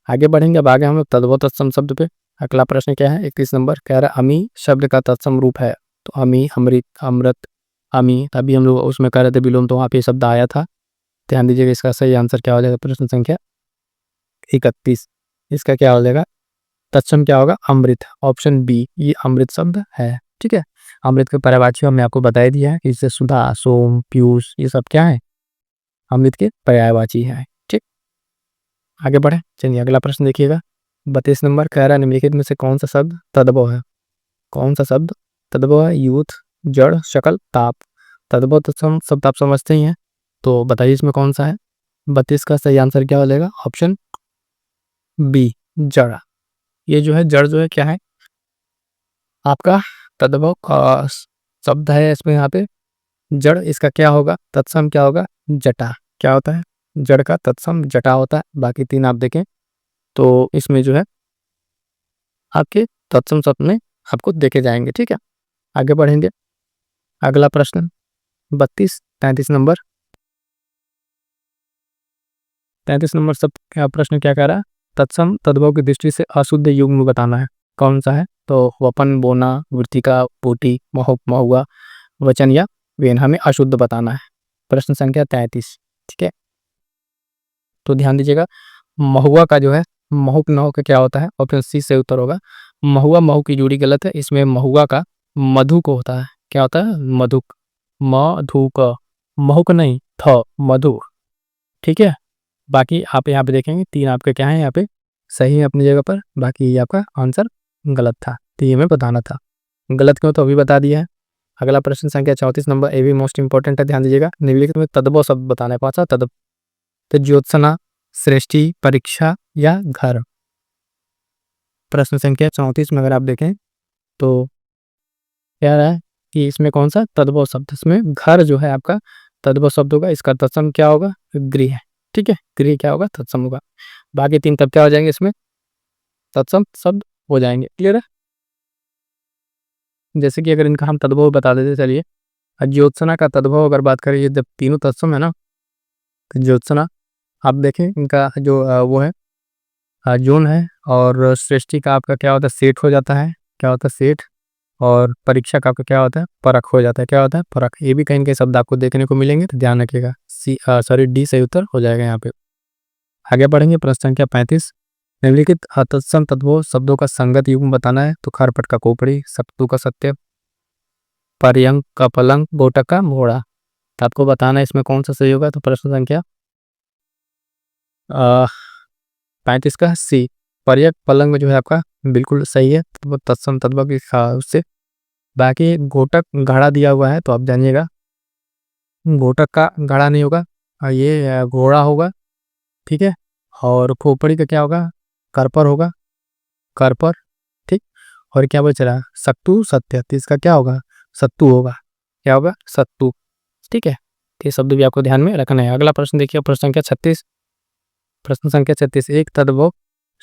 आगे बढ़ेंगे, अब आगे हम लोग तद्भव तत्सम शब्द पे। अगला प्रश्न क्या है? 31 नंबर कह रहा है अमी शब्द का तत्सम रूप है। तो अमी, अमृत, अमृत, अमी, अभी हम लोग उसमें कह रहे थे विलोम, तो वहाँ पे शब्द आया था। ध्यान दीजिएगा, इसका सही आंसर क्या हो जाएगा? प्रश्न संख्या 31, इसका क्या हो जाएगा? तत्सम क्या होगा? अमृत, ऑप्शन बी, ये अमृत शब्द है। ठीक है, अमृत के पर्यायवाची हमने आपको बता ही दिया है कि इससे सुधा, सोम, पीयूष, ये सब क्या है? अमृत के पर्यायवाची है। ठीक, आगे बढ़े, चलिए अगला प्रश्न देखिएगा। 32 नंबर कह रहा है निम्नलिखित में से कौन सा शब्द तद्भव है? कौन सा शब्द तद्भव है? यूथ, जड़, शकल, ताप। तद्भव तत्सम शब्द आप समझते ही हैं, तो बताइए इसमें कौन सा है? 32 का सही आंसर क्या हो जाएगा? ऑप्शन बी, जड़। ये जो है जड़, जो है क्या है आपका? तद्भव का शब्द है इसमें, यहाँ पे जड़, इसका क्या होगा? तत्सम क्या होगा? जटा। क्या होता है? जड़ का तत्सम जटा होता है। बाकी तीन आप देखें तो इसमें जो है आपके तत्सम शब्द में आपको देखे जाएंगे। ठीक है, आगे बढ़ेंगे। अगला प्रश्न 33 नंबर, 33 नंबर सब क्या प्रश्न क्या कह रहा है? तत्सम तद्भव की दृष्टि से अशुद्ध युग्म बताना है। कौन सा है? तो वपन, बोना, वृत्तिका, पोटी, महुआ, वचन या वेन, हमें अशुद्ध बताना है। प्रश्न संख्या 33। ठीक है, तो ध्यान दीजिएगा, महुआ का जो है महू न होकर क्या होता है? ऑप्शन सी से उत्तर होगा महुआ। महू की जोड़ी गलत है, इसमें महुआ का मधुक होता है। क्या होता है? मधुक, मधुक, महूक नहीं, थ, मधु। ठीक है, बाकी आप यहाँ पे देखेंगे तीन आपके क्या है यहाँ पे सही है अपनी जगह पर, बाकी ये आपका आंसर गलत था, तो ये हमें बताना था। गलत क्यों, तो अभी बता दिया है। अगला प्रश्न संख्या 34 नंबर, ये भी मोस्ट इंपॉर्टेंट है, ध्यान दीजिएगा। निम्नलिखित में तद्भव शब्द बताना है, कौन सा तद्भव? तो ज्योत्सना, सृष्टि, परीक्षा या घर। प्रश्न संख्या 34 में अगर आप देखें तो क्या रहा है कि इसमें कौन सा तद्भव शब्द? इसमें घर जो है आपका तद्भव शब्द होगा, इसका तत्सम क्या होगा? गृह। ठीक है, गृह क्या होगा? तत्सम होगा। बाकी तीन तब क्या हो जाएंगे? इसमें तत्सम शब्द हो जाएंगे। क्लियर है? जैसे कि अगर इनका हम तद्भव बता देते, चलिए ज्योत्सना का तद्भव अगर बात करें, ये जब तीनों तत्सम है ना, तो ज्योत्सना आप देखें इनका जो वो है जोन है, और सृष्टि का आपका क्या होता है? सेठ हो जाता है। क्या होता है? सेठ। और परीक्षा का आपका क्या होता है? परख हो जाता है। क्या होता है? परख। ये भी कहीं न कहीं शब्द आपको देखने को मिलेंगे, तो ध्यान रखिएगा। डी सही उत्तर हो जाएगा यहाँ पे। आगे बढ़ेंगे, प्रश्न संख्या 35। निम्नलिखित तत्सम तद्भव शब्दों का संगत युग्म बताना है। तो खरपट का खोपड़ी, सत्तू का सत्य, पर्यंक का पलंग, बोटक का मोड़ा। तो आपको बताना है इसमें कौन सा सही होगा। तो प्रश्न संख्या 35 का सी, पर्यक पलंग में जो है आपका बिल्कुल सही है, तो तत्सम तद्भव की उससे। बाकी घोटक घड़ा दिया हुआ है, तो आप जानिएगा घोटक का घड़ा नहीं होगा, ये घोड़ा होगा। ठीक है, और खोपड़ी का क्या होगा? करपर होगा, करपर। ठीक, और क्या बच रहा? सत्तू सत्य, तो इसका क्या होगा? सत्तू होगा। क्या होगा? सत्तू। ठीक है, तो ये शब्द भी आपको ध्यान में रखना है। अगला प्रश्न देखिए, प्रश्न संख्या 36। प्रश्न संख्या 36 एक तद्भव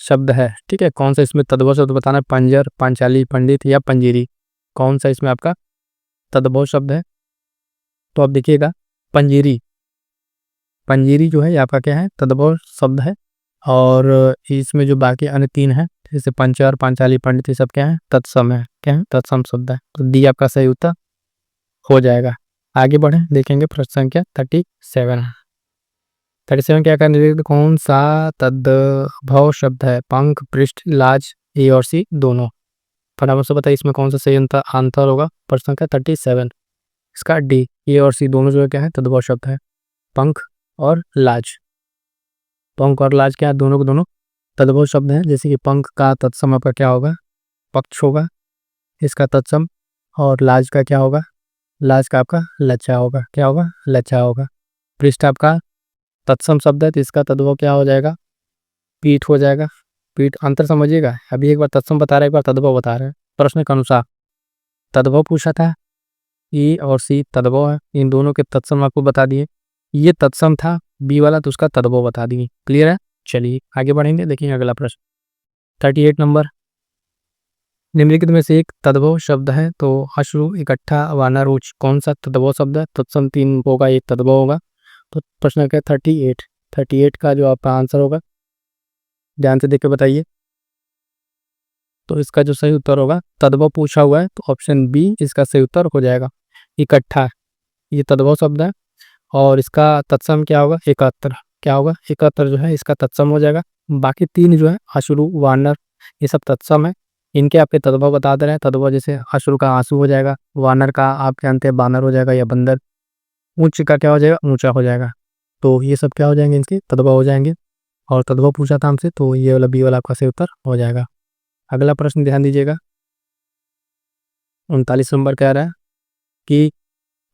शब्द है। ठीक है, कौन सा इसमें तद्भव शब्द बताना है? पंजर, पांचाली, पंडित या पंजीरी। कौन सा इसमें आपका तद्भव शब्द है? तो आप देखिएगा पंजीरी। पंजीरी जो है ये आपका क्या है? तद्भव शब्द है। और इसमें जो बाकी अन्य तीन है, जैसे पंचर, पांचाली, पंडित, ये सब क्या है? तत्सम है। क्या है? तत्सम शब्द है। तो डी आपका सही उत्तर हो जाएगा। आगे बढ़ें, देखेंगे प्रश्न संख्या 37। 37 क्या करना है, कौन सा तद्भव शब्द है? पंख, पृष्ठ, लाज, ए और सी दोनों। फटाफट से बताइए इसमें कौन सा सही आंसर होगा। प्रश्न संख्या 37 इसका डी, ए और सी दोनों जो है क्या है, तद्भव शब्द है। पंख और लाज, पंख और लाज क्या है, दोनों को दोनों तद्भव शब्द हैं। जैसे कि पंख का तत्सम आपका क्या होगा, पक्ष होगा इसका तत्सम, और लाज का क्या होगा, लाज का आपका लज्जा होगा। क्या होगा, लज्जा होगा। पृष्ठ आपका तत्सम शब्द है तो इसका तद्भव क्या हो जाएगा, पीठ हो जाएगा। पीठ, अंतर समझिएगा, अभी एक बार तत्सम बता रहा है, एक बार तद्भव बता रहे हैं। प्रश्न के अनुसार तद्भव पूछा था, ए और सी तद्भव है, इन दोनों के तत्सम आपको बता दिए। ये तत्सम था बी वाला तो उसका तद्भव बता दिए। क्लियर है? चलिए आगे बढ़ेंगे, देखिए अगला प्रश्न 38 नंबर। निम्नलिखित में से एक तद्भव शब्द है तो अश्रु, इकट्ठा, वानर, उच्च कौन सा तद्भव शब्द है? तत्सम 3 होगा, एक तद्भव होगा। तो प्रश्न क्या है 38 का जो आपका आंसर होगा, ध्यान से देख के बताइए। तो इसका जो सही उत्तर होगा, तद्भव पूछा हुआ है तो ऑप्शन बी इसका सही उत्तर हो जाएगा। इकट्ठा ये तद्भव शब्द है और इसका तत्सम क्या होगा, एकत्र। क्या होगा, एकत्र जो है इसका तत्सम हो जाएगा। बाकी तीन जो है अश्रु, वानर, ये सब तत्सम है। इनके आपके तद्भव बता दे रहे हैं। तद्भव जैसे अश्रु का आंसू हो जाएगा, वानर का आप जानते हैं बानर हो जाएगा या बंदर, ऊंच का क्या हो जाएगा, ऊंचा हो जाएगा। तो ये सब क्या हो जाएंगे, इनके तद्भव हो जाएंगे। और तद्भव पूछा था हमसे तो ये वाला बी वाला आपका सही उत्तर हो जाएगा। अगला प्रश्न ध्यान दीजिएगा, 39 नंबर कह रहा है कि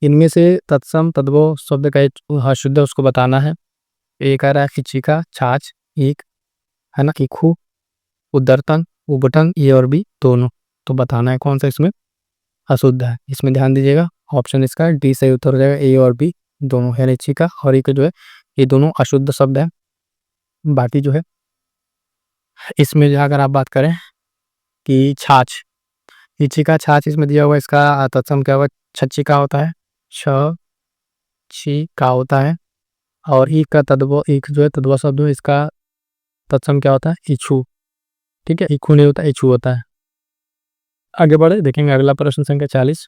इनमें से तत्सम तद्भव शब्द का एक शुद्ध उसको बताना है। एक कह रहा है खिचिका, छाछ, एक है ना इखू, उदरतन, उबटन, ए और बी दोनों। तो बताना है कौन सा इसमें अशुद्ध है। इसमें ध्यान दीजिएगा, ऑप्शन इसका डी सही उत्तर हो जाएगा, ए और बी दोनों है। छिका और एक जो है ये दोनों अशुद्ध शब्द है। बाकी जो है इसमें जो अगर आप बात करें कि छाछ, इचिका छाछ इसमें दिया हुआ, इसका तत्सम क्या होगा, छच्छिका होता है, छ छी का होता है। और ई का तद्भव, एक जो है तद्भव शब्द है, इसका तत्सम क्या होता है, इच्छू। ठीक है, इखू नहीं होता, इच्छू होता है। आगे बढ़े, देखेंगे अगला प्रश्न संख्या 40।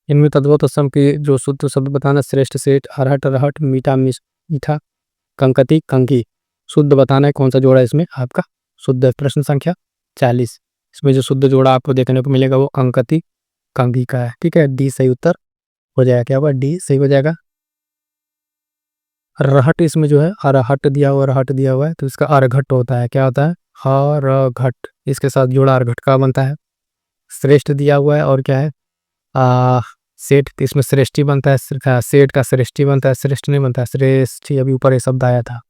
इनमें तद्भव तत्सम की जो शुद्ध शब्द बताना, श्रेष्ठ, सेठ, अरहट, रहट, मीठा, मीठा, कंकती, कंकी। शुद्ध बताना है कौन सा जोड़ा इसमें आपका शुद्ध है। प्रश्न संख्या 40 इसमें जो शुद्ध जोड़ा आपको देखने को मिलेगा वो कंकती, कंकी का है। ठीक है, डी सही उत्तर हो जाएगा। क्या होगा, डी सही हो जाएगा। रहट इसमें जो है अरहट दिया हुआ, रहट दिया हुआ है तो इसका अर्घट होता है। क्या होता है, हरघट, इसके साथ जोड़ा अर्घट का बनता है। श्रेष्ठ दिया हुआ है और क्या है, सेठ, इसमें श्रेष्ठी बनता है, सेठ का श्रेष्ठी बनता है, श्रेष्ठ नहीं बनता है, श्रेष्ठी अभी ऊपर ये शब्द आया था।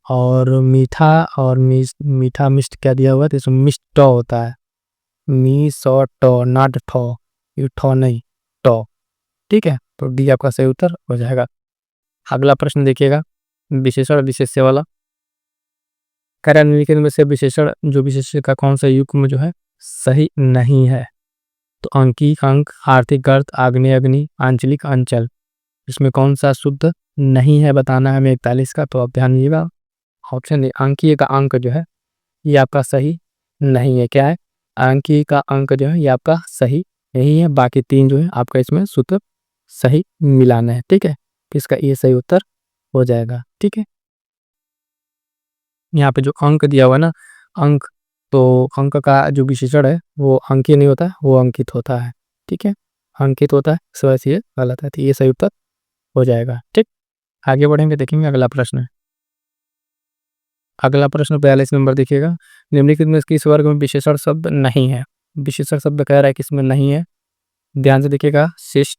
और मीठा और मीठा मिष्ट क्या दिया हुआ है तो इसमें मिष्ट होता है, मी सौ टो, नाट ठो, ये ठो नहीं टो। ठीक है, तो डी आपका सही उत्तर हो जाएगा। अगला प्रश्न देखिएगा, विशेषण विशेष्य वाला। निम्नलिखित में से विशेषण जो विशेष्य का कौन सा युग्म जो है सही नहीं है? तो अंकी, अंक, आर्थिक अर्थ, आग्नेय, अग्नि, आंचलिक, अंचल। इसमें कौन सा शुद्ध नहीं है बताना है हमें 41 का। तो आप ध्यान दीजिएगा, ऑप्शन ए अंकीय का अंक जो है ये आपका सही नहीं है। क्या है, अंकीय का अंक जो है ये आपका सही नहीं है। बाकी तीन जो है आपका इसमें सूत्र सही मिलाना है। ठीक है, इसका ये सही उत्तर हो जाएगा। ठीक है, यहाँ पे जो अंक दिया हुआ है ना, अंक, तो अंक का जो विशेषण है वो अंकीय नहीं होता है, वो अंकित होता है। ठीक है, अंकित होता है, इस वजह से ये गलत है। तो ये सही उत्तर हो जाएगा। ठीक, आगे बढ़ेंगे, देखेंगे अगला प्रश्न है। अगला प्रश्न 42 नंबर देखिएगा, निम्नलिखित में किस वर्ग में विशेषण शब्द नहीं है? विशेषण शब्द कह रहा है किसमें नहीं है, ध्यान से देखिएगा। शिष्ट,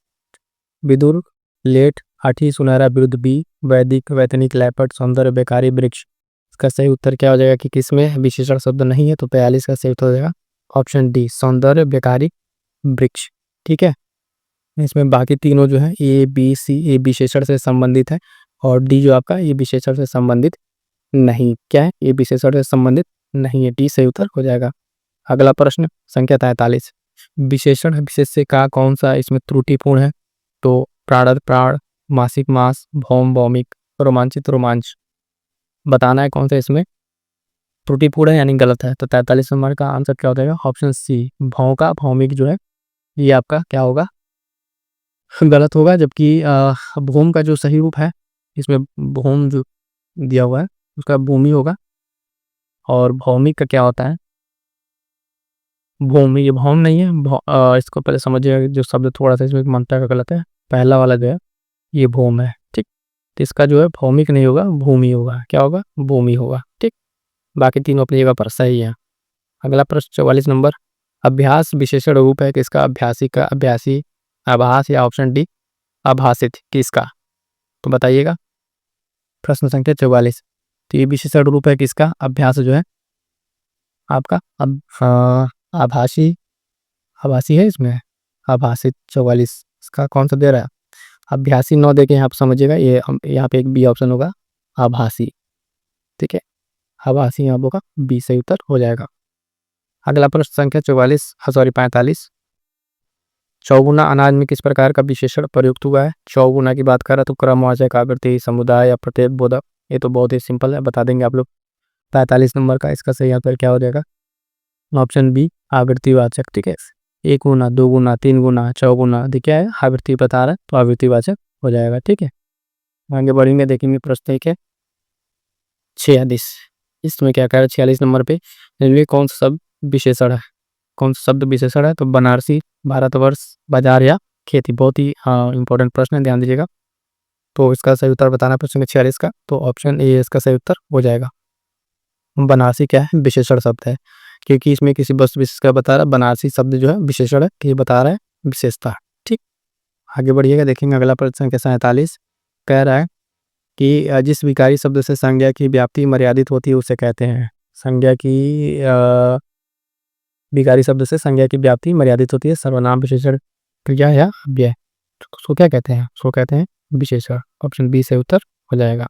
विदुर, लेट, हाथी, सुनहरा, विरुद्ध, बी, वैदिक, वैतनिक, लैपट, सौंदर्य, बेकारी, वृक्ष। इसका सही उत्तर क्या हो जाएगा कि किसमें विशेषण शब्द नहीं है? तो 42 का सही उत्तर हो जाएगा ऑप्शन डी, सौंदर्य, बेकारी, वृक्ष। ठीक है, इसमें बाकी तीनों जो है ए बी सी, ए विशेषण से संबंधित है और डी जो आपका ये विशेषण से संबंधित नहीं। क्या है, ये विशेषण से संबंधित नहीं है, डी सही उत्तर हो जाएगा। अगला प्रश्न संख्या 43, विशेषण विशेष्य का कौन सा इसमें त्रुटिपूर्ण है? तो प्राणद, प्राण, मासिक, मास, भौम, भौमिक, रोमांचित, रोमांच। बताना है कौन सा इसमें त्रुटिपूर्ण है यानी गलत है। तो 43 नंबर का आंसर क्या हो जाएगा, ऑप्शन सी, भौं का, भौमिक जो है ये आपका क्या होगा, गलत होगा, जबकि भूम का जो सही रूप है, इसमें भूम जो दिया हुआ है उसका भूमि होगा। और भौमिक का क्या होता है? भूमि, ये भौम नहीं है। इसको पहले समझिएगा, जो शब्द थोड़ा सा इसमें मंत्र का गलत है। पहला वाला जो है ये भूम है, ठीक। तो इसका जो है भौमिक नहीं होगा, भूमि होगा। क्या होगा? भूमि होगा, ठीक। बाकी तीनों अपनी जगह पर सही है। अगला प्रश्न 44 नंबर। अभ्यास विशेषण रूप है किसका? अभ्यासी का, अभ्यासी, आभास, या ऑप्शन डी आभासित, किसका? तो बताइएगा। प्रश्न संख्या 44। तो ये विशेषण रूप है किसका? अभ्यास जो है आपका आभासी, आभासी है इसमें, आभासित। 44 इसका कौन सा दे रहा है? अभ्यासी 9 देके यहाँ पर समझिएगा, ये यहाँ पे एक बी ऑप्शन होगा, आभासी, ठीक है। आभासी यहाँ होगा बी, सही उत्तर हो जाएगा। अगला प्रश्न संख्या 44, सॉरी 45। चौगुना अनाज में किस प्रकार का विशेषण प्रयुक्त हुआ है? चौगुना की बात कर रहा तो क्रमवाचक, आवर्ती, समुदाय या प्रत्येक बोधक। ये तो बहुत ही सिंपल है, बता देंगे आप लोग। 45 नंबर का इसका सही आंसर क्या हो जाएगा? ऑप्शन बी आवृत्तिवाचक, ठीक है। 1 गुना, 2 गुना, 3 गुना, चौगुना, क्या है? आवृत्ति बता रहा है तो आवृत्तिवाचक हो जाएगा, ठीक है। आगे बढ़ेंगे, देखेंगे प्रश्न एक है 46। इसमें क्या कह रहा है 46 नंबर पे? इनमें कौन सा शब्द विशेषण है? कौन सा शब्द विशेषण है? तो बनारसी, भारतवर्ष, बाजार या खेती। बहुत ही इंपॉर्टेंट प्रश्न है, ध्यान दीजिएगा। तो इसका सही उत्तर बताना प्रश्न 46 का, तो ऑप्शन ए इसका सही उत्तर हो जाएगा। बनारसी क्या है? विशेषण शब्द है, क्योंकि इसमें किसी वस्तु विशेष का बता रहा है। बनारसी शब्द जो है विशेषण है, ये बता रहा है विशेषता, ठीक। आगे बढ़िएगा, देखेंगे अगला प्रश्न संख्या 47। कह रहा है कि जिस विकारी शब्द से संज्ञा की व्याप्ति मर्यादित होती है उसे कहते हैं। संज्ञा की विकारी शब्द से संज्ञा की व्याप्ति मर्यादित होती है, सर्वनाम, विशेषण, क्रिया या अव्यय। उसको क्या कहते हैं? उसको कहते हैं विशेषण। ऑप्शन बी से उत्तर हो जाएगा।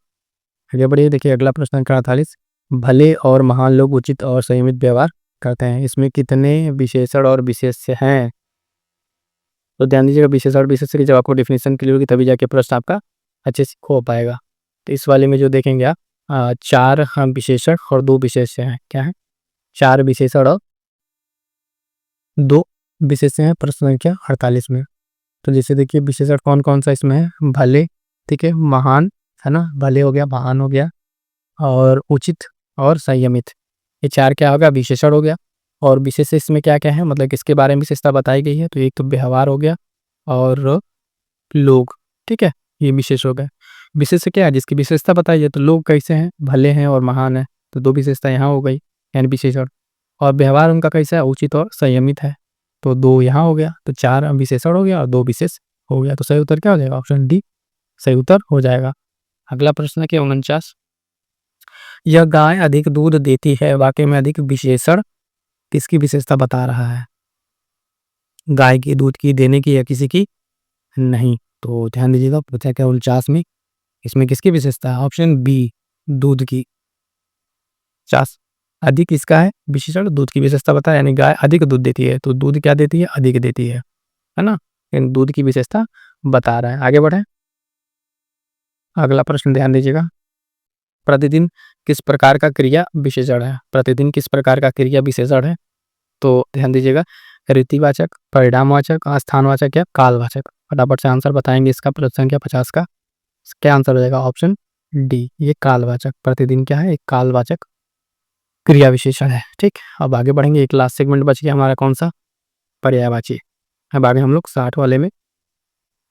आगे बढ़िए, देखिए अगला प्रश्न संख्या 48। भले और महान लोग उचित और संयमित व्यवहार करते हैं, इसमें कितने विशेषण और विशेष्य हैं? तो ध्यान दीजिएगा, विशेषण और विशेष्य की जब आपको डेफिनेशन क्लियर होगी तभी जाके प्रश्न आपका अच्छे से हो पाएगा। तो इस वाले में जो देखेंगे आप 4 विशेषण और 2 विशेष्य हैं। क्या है? 4 विशेषण और 2 विशेष्य हैं प्रश्न संख्या 48 में। तो जैसे देखिए विशेषण कौन कौन सा इसमें है? भले, ठीक है, महान, है ना, भले हो गया, महान हो गया, और उचित और संयमित। ये 4 क्या होगा? विशेषण हो गया। और विशेष इसमें क्या क्या है, मतलब किसके बारे में विशेषता बताई गई है? तो एक तो व्यवहार हो गया और लोग, ठीक है, ये विशेष हो गए। विशेष क्या है? जिसकी विशेषता बताई है। तो लोग कैसे हैं? भले हैं और महान है, तो 2 विशेषता यहाँ हो गई, यानी विशेषण। और व्यवहार उनका कैसा है? उचित और संयमित है, तो 2 यहाँ हो गया। तो 4 विशेषण हो गया और 2 विशेष हो गया। तो सही उत्तर क्या हो जाएगा? ऑप्शन डी सही उत्तर हो जाएगा। अगला प्रश्न है 49। यह गाय अधिक दूध देती है, वाक्य में अधिक विशेषण किसकी विशेषता बता रहा है? गाय की, दूध की, देने की, या किसी की नहीं? तो ध्यान दीजिएगा, पूछा क्या 49 में, इसमें किसकी विशेषता है? ऑप्शन बी दूध की। 50 अधिक इसका है विशेषण, दूध की विशेषता बताया, यानी गाय अधिक दूध देती है, तो दूध क्या देती है? अधिक देती है ना। इन दूध की विशेषता बता रहा है। आगे बढ़े, अगला प्रश्न ध्यान दीजिएगा। प्रतिदिन किस प्रकार का क्रिया विशेषण है? प्रतिदिन किस प्रकार का क्रिया विशेषण है? तो ध्यान दीजिएगा, रीतिवाचक, परिणामवाचक, स्थानवाचक या कालवाचक। फटाफट से आंसर बताएंगे इसका प्रश्न संख्या 50 का। क्या आंसर हो जाएगा? ऑप्शन डी, ये कालवाचक। प्रतिदिन क्या है? एक कालवाचक क्रिया विशेषण है, ठीक। अब आगे बढ़ेंगे, एक लास्ट सेगमेंट बच गया हमारा, कौन सा? पर्यायवाची। अब आगे हम लोग 60 वाले में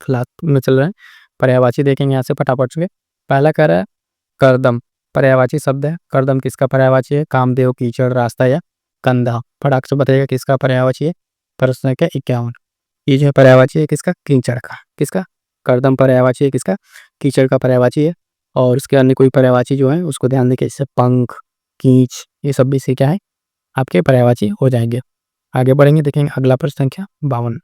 क्लास में चल रहे हैं। पर्यायवाची देखेंगे यहाँ से फटाफट से। पहला कह रहा है करदम, पर्यायवाची शब्द है। करदम किसका पर्यायवाची है? कामदेव, कीचड़, रास्ता या कंधा। फटाक से बताइएगा किसका पर्यायवाची है। प्रश्न संख्या 51। ये जो है पर्यायवाची है किसका? कीचड़ का। किसका? करदम पर्यायवाची है किसका? कीचड़ का पर्यायवाची है। और इसके अन्य कोई पर्यायवाची जो है उसको ध्यान देखिए, जैसे पंख, कीच, ये सब भी से क्या है? आपके पर्यायवाची हो जाएंगे। आगे बढ़ेंगे, देखेंगे अगला प्रश्न संख्या 52।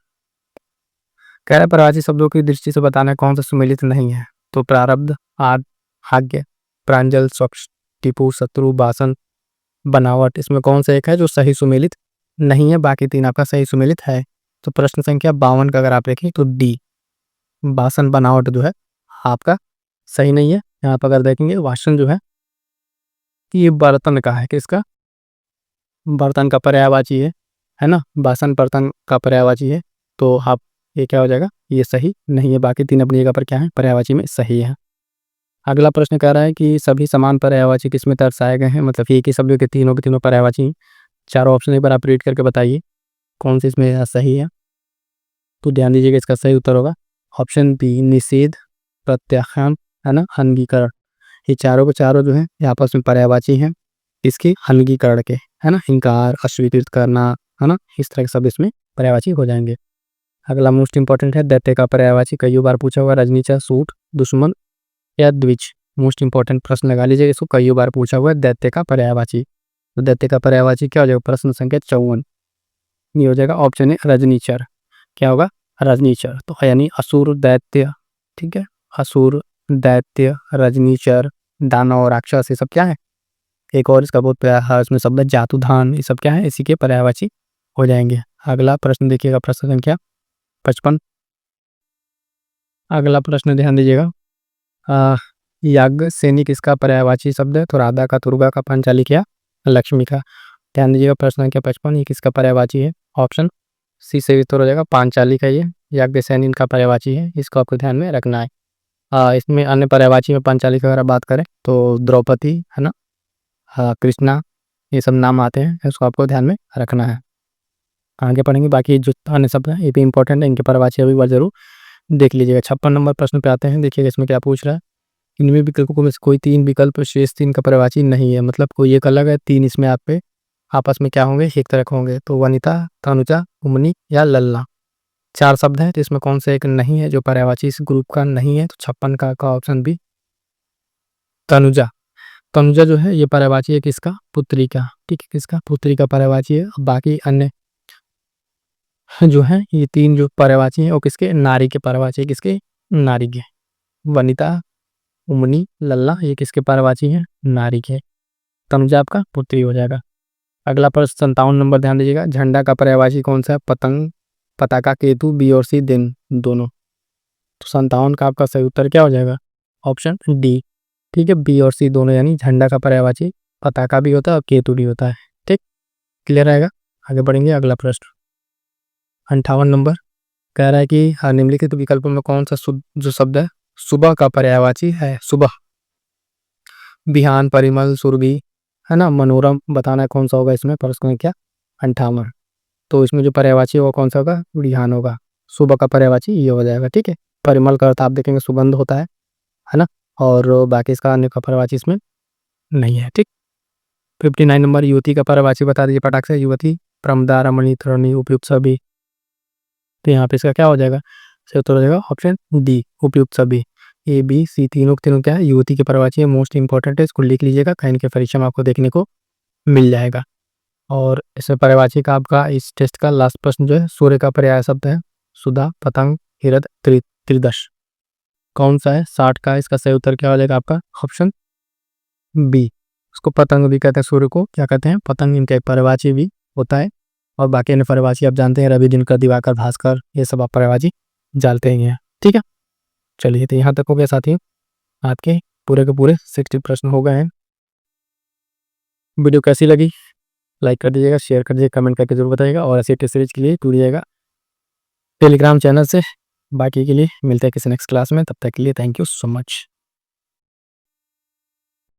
कह रहा पर्यायवाची शब्दों की दृष्टि से बताना कौन सा सुमेलित नहीं है? तो प्रारब्ध, आद, भाग्य, प्रांजल, स्वच्छ, टीपू, शत्रु, बासन, बनावट। इसमें कौन सा एक है जो सही सुमेलित नहीं है? बाकी 3 आपका सही सुमेलित है। तो प्रश्न संख्या 52 का अगर आप देखें तो डी बासन, बनावट जो है आपका सही नहीं है। यहाँ पर अगर देखेंगे वासन जो है ये बर्तन का है। किसका? बर्तन का पर्यायवाची है ना। बासन बर्तन का पर्यायवाची है। तो आप ये क्या हो जाएगा, ये सही नहीं है। बाकी 3 अपनी जगह पर क्या है, पर्यायवाची में सही है। अगला प्रश्न कह रहा है कि सभी समान पर्यायवाची किसमें दर्शाए गए हैं, मतलब एक ही शब्द के तीनों के तीनों पर्यायवाची हैं। चारों ऑप्शन एक बार आप रीड करके बताइए कौन सी इसमें सही है। तो ध्यान दीजिएगा, इसका सही उत्तर होगा ऑप्शन बी, निषेध, प्रत्याख्यान, है ना, अन्वीकरण। ये चारों के चारों जो है ये आपस में पर्यायवाची हैं इसके अन्वीकरण के, है ना, इनकार, अस्वीकृत करना, है ना, इस तरह के शब्द इसमें पर्यायवाची हो जाएंगे। अगला मोस्ट इंपॉर्टेंट है दैत्य का पर्यायवाची, कई बार पूछा हुआ, रजनीचा, सूट, दुश्मन या द्विज। मोस्ट इंपॉर्टेंट प्रश्न लगा लीजिए, इसको कई बार पूछा हुआ है दैत्य का पर्यायवाची। तो दैत्य का पर्यायवाची क्या हो जाएगा, प्रश्न संख्या 54 ये हो जाएगा ऑप्शन है रजनीचर। क्या होगा, रजनीचर। तो यानी असुर, दैत्य, ठीक है, असुर, दैत्य, रजनीचर, दानव, राक्षस, ये सब क्या है, एक और इसका बहुत प्यारा है इसमें शब्द है जातुधान, ये सब क्या है, इसी के पर्यायवाची हो जाएंगे। अगला प्रश्न देखिएगा, प्रश्न संख्या 55। अगला प्रश्न ध्यान दीजिएगा, याज्ञ सैनिक इसका पर्यायवाची शब्द है, तो राधा का, दुर्गा का, पांचाली का, लक्ष्मी का। ध्यान दीजिएगा, प्रश्न संख्या 55 ये किसका पर्यायवाची है, ऑप्शन सी से उत्तर हो जाएगा पांचाली का। ये याज्ञ सैनिक का पर्यायवाची है, इसको आपको ध्यान में रखना है। इसमें अन्य पर्यायवाची में पांचाली की अगर आप बात करें तो द्रौपदी, है ना, कृष्णा, ये सब नाम आते हैं, इसको आपको ध्यान में रखना है। आगे पढ़ेंगे, बाकी जो अन्य शब्द हैं ये भी इंपॉर्टेंट है, इनके पर्यायवाची अभी बार जरूर देख लीजिएगा। 56 नंबर प्रश्न पे आते हैं, देखिएगा इसमें क्या पूछ रहा है। इनमें विकल्पों में से कोई 3 विकल्प शेष 3 का पर्यायवाची नहीं है, मतलब कोई एक अलग है, 3 इसमें आप पे आपस में क्या होंगे, एक तरह के होंगे। तो वनिता, तनुजा, उमनी या लल्ला, 4 शब्द हैं, तो इसमें कौन सा एक नहीं है जो पर्यायवाची इस ग्रुप का नहीं है, तो 56 का ऑप्शन बी, तनुजा। तनुजा जो है ये पर्यायवाची है किसका, पुत्री का, ठीक है, किसका, पुत्री का पर्यायवाची है। बाकी अन्य जो है ये 3 जो पर्यायवाची है वो किसके, नारी के पर्यायवाची है, किसके, नारी के। वनिता, उमनी, लल्ला, ये किसके पर्यायवाची है, नारी के। तनुजा आपका पुत्री हो जाएगा। अगला प्रश्न 57 नंबर, ध्यान दीजिएगा, झंडा का पर्यायवाची कौन सा है, पतंग, पताका, केतु, बी और सी, दिन, दोनों। तो 57 का आपका सही उत्तर क्या हो जाएगा, ऑप्शन डी, ठीक है, बी और सी दोनों, यानी झंडा का पर्यायवाची पताका भी होता है और केतु भी होता है। ठीक, क्लियर आएगा। आगे बढ़ेंगे, अगला प्रश्न 58 नंबर कह रहा है कि निम्नलिखित विकल्पों में कौन सा जो शब्द है सुबह का पर्यायवाची है, सुबह, बिहान, परिमल, सुरभि, है ना, मनोरम, बताना है कौन सा होगा इसमें, प्रश्न क्या 58। तो इसमें जो पर्यायवाची होगा कौन सा होगा, बिहान होगा। सुबह का पर्यायवाची ये हो जाएगा, ठीक है। परिमल का अर्थ आप देखेंगे सुगंध होता है ना, और बाकी इसका अन्य का पर्यायवाची इसमें नहीं है, ठीक। 59 नंबर, युवती का पर्यायवाची बता दीजिए फटाक से, युवती, प्रमदा, रमणी, तरुणी, उपयुक्त सभी। तो यहाँ पे इसका क्या हो जाएगा, सही उत्तर हो जाएगा ऑप्शन डी, उपयुक्त सभी। ए बी सी तीनों के तीनों क्या है, युवती के पर्यायवाची है, मोस्ट इंपॉर्टेंट है, इसको लिख लीजिएगा, कहीं न कहीं परीक्षा में आपको देखने को मिल जाएगा। और इसमें पर्यायवाची का आपका इस टेस्ट का लास्ट प्रश्न जो है, सूर्य का पर्याय शब्द है, सुधा, पतंग, हिरद, त्रिदश, कौन सा है, 60 का। इसका सही उत्तर क्या हो जाएगा आपका, ऑप्शन बी, उसको पतंग भी कहते हैं, सूर्य को क्या कहते हैं, पतंग, इनका एक पर्यायवाची भी होता है। और बाकी अन्य पर्यायवाची आप जानते हैं, रवि, दिनकर, दिवाकर, भास्कर, ये सब आप पर्यायवाची जानते ही हैं, ठीक है। चलिए, तो यहाँ तक हो गया साथियों, आज के पूरे के पूरे 60 प्रश्न हो गए हैं। वीडियो कैसी लगी, लाइक कर दीजिएगा, शेयर कर दीजिएगा, कमेंट करके जरूर बताइएगा, और ऐसे टेस्ट सीरीज के लिए जुड़िएगा टेलीग्राम चैनल से। बाकी के लिए मिलते हैं किसी नेक्स्ट क्लास में, तब तक के लिए थैंक यू सो मच।